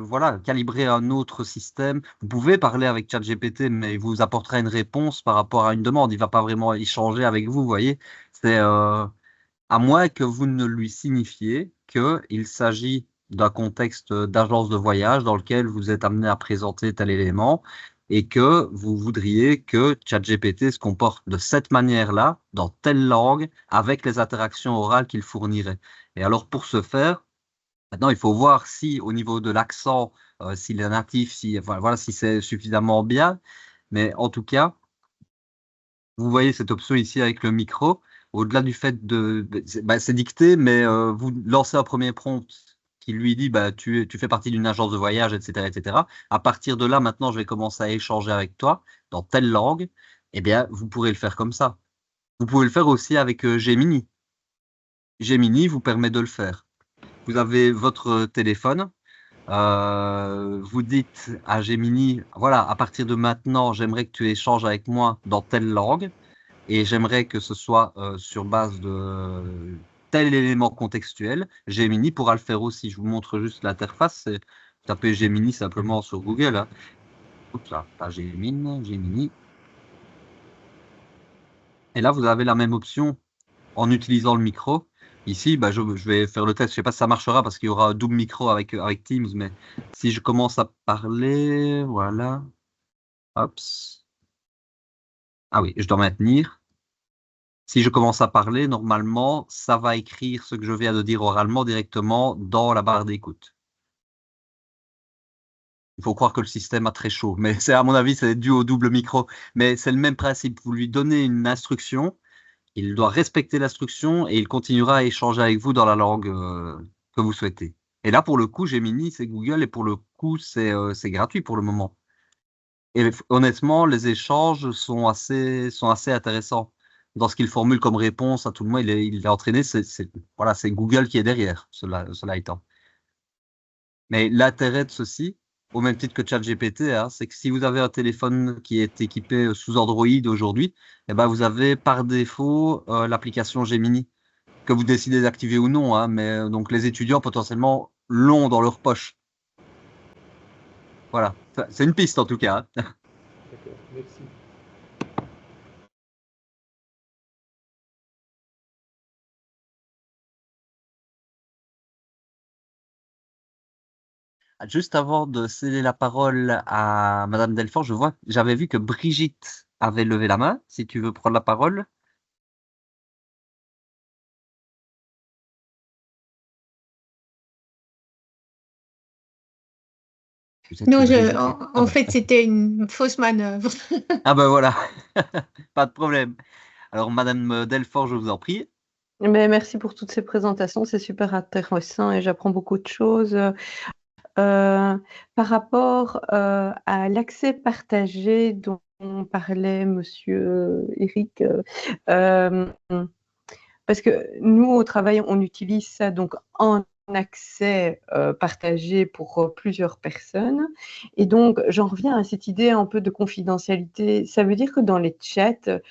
voilà, calibrer un autre système. Vous pouvez parler avec ChatGPT, mais il vous apportera une réponse par rapport à une demande. Il ne va pas vraiment échanger avec vous, vous voyez. C'est à moins que vous ne lui signifiez qu'il s'agit d'un contexte d'agence de voyage dans lequel vous êtes amené à présenter tel élément et que vous voudriez que ChatGPT se comporte de cette manière-là, dans telle langue, avec les interactions orales qu'il fournirait. Et alors, pour ce faire, maintenant, il faut voir si, au niveau de l'accent, s'il est natif, si, voilà, si c'est suffisamment bien. Mais en tout cas, vous voyez cette option ici avec le micro. Au-delà du fait c'est dicté, mais vous lancez un premier prompt qui lui dit tu fais partie d'une agence de voyage, etc., etc. À partir de là, maintenant, je vais commencer à échanger avec toi dans telle langue. Eh bien, vous pourrez le faire comme ça. Vous pouvez le faire aussi avec Gemini. Gemini vous permet de le faire. Vous avez votre téléphone. Vous dites à Gemini, voilà, à partir de maintenant, j'aimerais que tu échanges avec moi dans telle langue. Et j'aimerais que ce soit sur base de tel élément contextuel. Gemini pourra le faire aussi. Je vous montre juste l'interface. Vous tapez Gemini simplement sur Google. Hein. Oups, là, pas Gemini. Et là, vous avez la même option en utilisant le micro. Ici, je vais faire le test. Je ne sais pas si ça marchera parce qu'il y aura un double micro avec Teams. Mais si je commence à parler, voilà. Hop. Ah oui, je dois maintenir. Si je commence à parler, normalement, ça va écrire ce que je viens de dire oralement directement dans la barre d'écoute. Il faut croire que le système a très chaud, mais c'est à mon avis, c'est dû au double micro. Mais c'est le même principe. Vous lui donnez une instruction, il doit respecter l'instruction et il continuera à échanger avec vous dans la langue que vous souhaitez. Et là, pour le coup, Gemini, c'est Google et pour le coup, c'est gratuit pour le moment. Et honnêtement, les échanges sont assez intéressants. Dans ce qu'il formule comme réponse à tout le monde, il est entraîné, voilà, c'est Google qui est derrière, cela étant. Mais l'intérêt de ceci, au même titre que ChatGPT, hein, c'est que si vous avez un téléphone qui est équipé sous Android aujourd'hui, eh ben vous avez par défaut l'application Gemini, que vous décidez d'activer ou non, hein, mais donc les étudiants potentiellement l'ont dans leur poche. Voilà, c'est une piste en tout cas. Hein. D'accord, merci. Juste avant de céder la parole à Madame Delfort, j'avais vu que Brigitte avait levé la main. Si tu veux prendre la parole. Non, en fait, c'était une fausse manœuvre. Ah ben voilà, pas de problème. Alors Madame Delfort, je vous en prie. Mais merci pour toutes ces présentations, c'est super intéressant et j'apprends beaucoup de choses. Par rapport à l'accès partagé dont parlait Monsieur Eric, parce que nous, au travail, on utilise ça donc en accès partagé pour plusieurs personnes. Et donc, j'en reviens à cette idée un peu de confidentialité. Ça veut dire que dans les chats,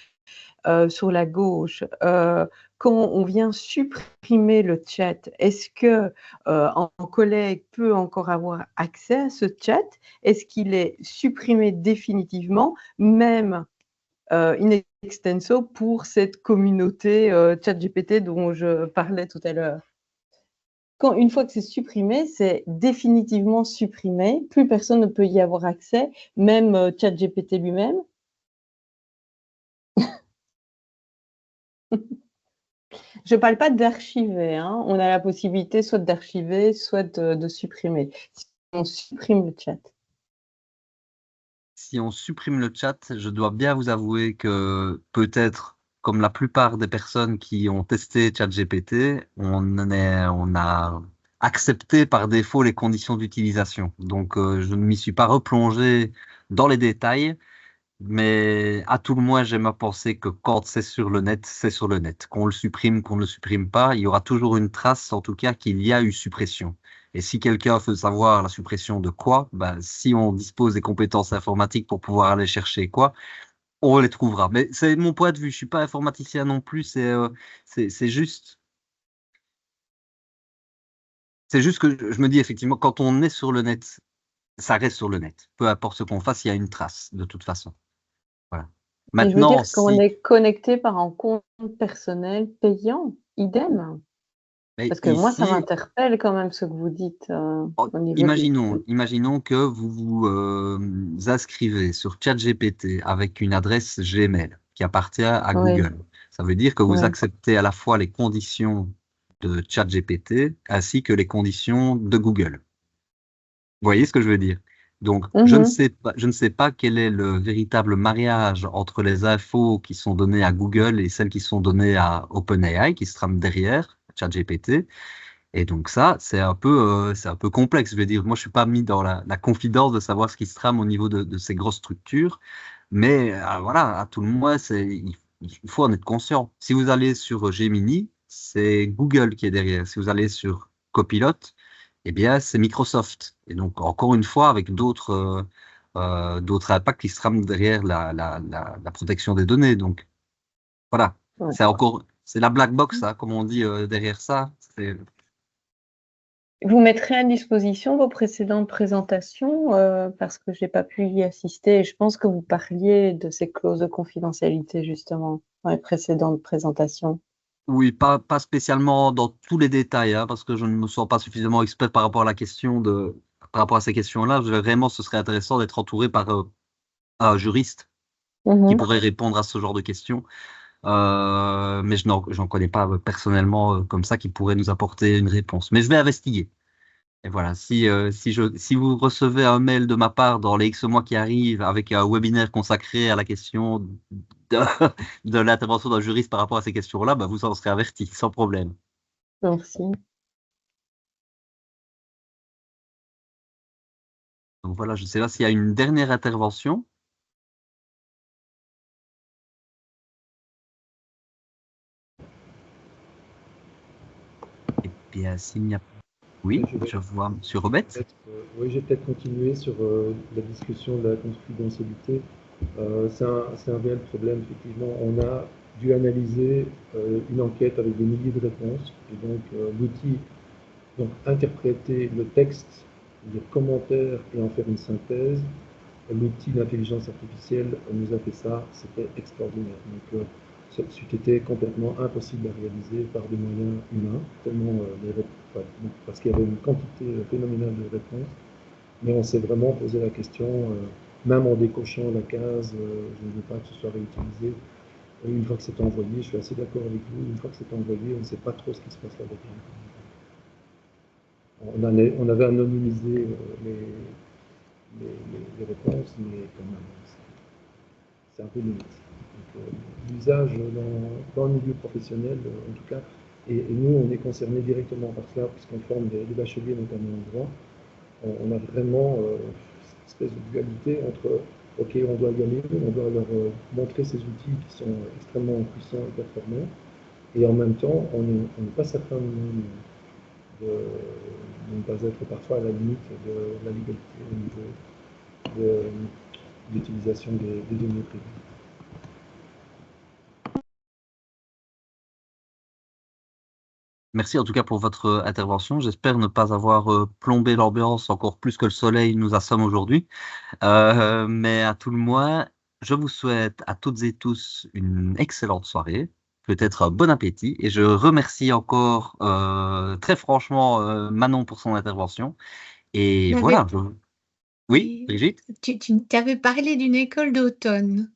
sur la gauche, quand on vient supprimer le chat, est-ce que un collègue peut encore avoir accès à ce chat? Est-ce qu'il est supprimé définitivement, même in extenso pour cette communauté ChatGPT dont je parlais tout à l'heure? Une fois que c'est supprimé, c'est définitivement supprimé, plus personne ne peut y avoir accès, même ChatGPT lui-même. Je ne parle pas d'archiver, hein. On a la possibilité soit d'archiver, soit de supprimer. Si on supprime le chat. Si on supprime le chat, je dois bien vous avouer que peut-être, comme la plupart des personnes qui ont testé ChatGPT, on a accepté par défaut les conditions d'utilisation. Donc, je ne m'y suis pas replongé dans les détails, mais à tout le moins, j'aime à penser que quand c'est sur le net, c'est sur le net. Qu'on le supprime, qu'on ne le supprime pas, il y aura toujours une trace, en tout cas, qu'il y a eu suppression. Et si quelqu'un veut savoir la suppression de quoi, ben, si on dispose des compétences informatiques pour pouvoir aller chercher quoi, on les trouvera. Mais c'est mon point de vue. Je suis pas informaticien non plus. C'est juste que je me dis effectivement, quand on est sur le net, ça reste sur le net. Peu importe ce qu'on fasse, il y a une trace de toute façon. Voilà. Et je veux Maintenant, dire qu'on est connecté par un compte personnel payant, idem. Parce que moi, ça ici, m'interpelle quand même ce que vous dites au niveau imaginons que vous vous inscrivez sur ChatGPT avec une adresse Gmail qui appartient à Oui, Google. Ça veut dire que vous oui. acceptez à la fois les conditions de ChatGPT ainsi que les conditions de Google. Vous voyez ce que je veux dire? Donc, je ne sais pas quel est le véritable mariage entre les infos qui sont données à Google et celles qui sont données à OpenAI, qui se trament derrière ChatGPT. Et donc ça, c'est un peu complexe. Je veux dire, moi, je suis pas mis dans la confidence de savoir ce qui se trame au niveau de ces grosses structures. Mais voilà, à tout le moins, il faut en être conscient. Si vous allez sur Gemini, c'est Google qui est derrière. Si vous allez sur Copilot, eh bien, c'est Microsoft. Et donc, encore une fois, avec d'autres impacts qui se trament derrière la protection des données. Donc, voilà. Ouais. C'est la black box, hein, comme on dit derrière ça. Vous mettrez à disposition vos précédentes présentations parce que je n'ai pas pu y assister. Et je pense que vous parliez de ces clauses de confidentialité justement dans les précédentes présentations. Oui, pas spécialement dans tous les détails, hein, parce que je ne me sens pas suffisamment expert par rapport à par rapport à ces questions-là. Vraiment, ce serait intéressant d'être entouré par un juriste qui pourrait répondre à ce genre de questions. Mais j'en connais pas personnellement comme ça qui pourrait nous apporter une réponse. Mais je vais investiguer. Et voilà, si vous recevez un mail de ma part dans les X mois qui arrivent avec un webinaire consacré à la question de, de l'intervention d'un juriste par rapport à ces questions-là, bah, vous en serez averti, sans problème. Merci. Donc voilà, je ne sais pas s'il y a une dernière intervention. Eh bien, s'il n'y a pas... Oui, je vois M. Robet. Oui, je vais peut-être continuer sur la discussion de la confidentialité. C'est un réel problème, effectivement. On a dû analyser une enquête avec des milliers de réponses. Et donc, l'outil, donc interpréter le texte, les commentaires et en faire une synthèse. L'outil d'intelligence artificielle nous a fait ça, c'était extraordinaire. Donc, c'eût été complètement impossible à réaliser par des moyens humains, tellement parce qu'il y avait une quantité phénoménale de réponses. Mais on s'est vraiment posé la question, même en décochant la case, je ne veux pas que ce soit réutilisé. Une fois que c'est envoyé, je suis assez d'accord avec vous, une fois que c'est envoyé, on ne sait pas trop ce qui se passe là-dedans. On avait anonymisé les réponses, mais quand même, c'est un peu limite. L'usage dans le milieu professionnel, en tout cas, et nous, on est concernés directement par cela, puisqu'on forme des bacheliers, notamment en droit. On a vraiment cette espèce de dualité entre, OK, on doit gagner, on doit leur montrer ces outils qui sont extrêmement puissants et performants, et en même temps, on n'est pas certain de ne pas être parfois à la limite de la légalité au niveau de l'utilisation des données privées. Merci en tout cas pour votre intervention. J'espère ne pas avoir plombé l'ambiance encore plus que le soleil nous assomme aujourd'hui. Mais à tout le moins, je vous souhaite à toutes et tous une excellente soirée, peut-être un bon appétit. Et je remercie encore très franchement Manon pour son intervention. Et voilà. Oui, Brigitte? Tu t'avais parlé d'une école d'automne.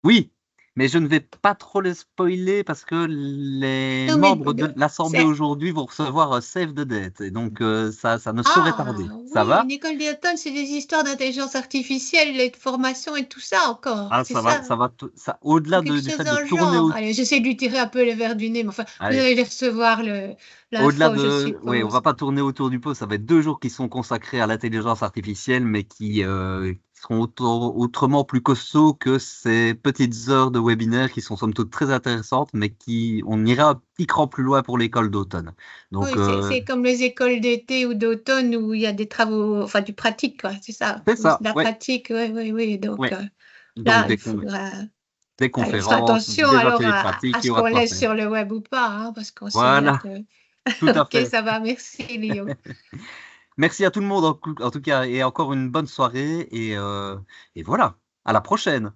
Oui, mais je ne vais pas trop les spoiler parce que les Non, mais membres de l'Assemblée c'est- aujourd'hui vont recevoir un save the date. Et donc, ça ne saurait Ah, tarder. Ça oui, va? une école d'automne, c'est des histoires d'intelligence artificielle et de formation et tout ça encore. Ah, C'est ça? ça, au-delà Quelque du chose fait de dans le tourner genre. Allez, j'essaie de lui tirer un peu les verres du nez, mais enfin, vous allez, allez recevoir au-delà l'info, je de, oui, on va suppose. pas tourner autour du pot. Ça va être 2 jours qui sont consacrés à l'intelligence artificielle, mais qui seront autrement plus costauds que ces petites heures de webinaire qui sont somme toute très intéressantes, mais on ira un petit cran plus loin pour l'école d'automne. Donc, Oui, c'est comme les écoles d'été ou d'automne où il y a des travaux, enfin du pratique, quoi, c'est ça. c'est ça, La ouais, pratique, oui, oui, oui. Donc ouais. Donc, là, il faudra. des Allez, on fera conférences, attention des alors ateliers à pratiques, il y ce aura qu'on de quoi laisse faire. sur le web ou pas, hein, parce qu'on sait bien Voilà, que. tout à Ok, fait. ça va, merci, Lio. Merci à tout le monde en tout cas, et encore une bonne soirée, et voilà, à la prochaine.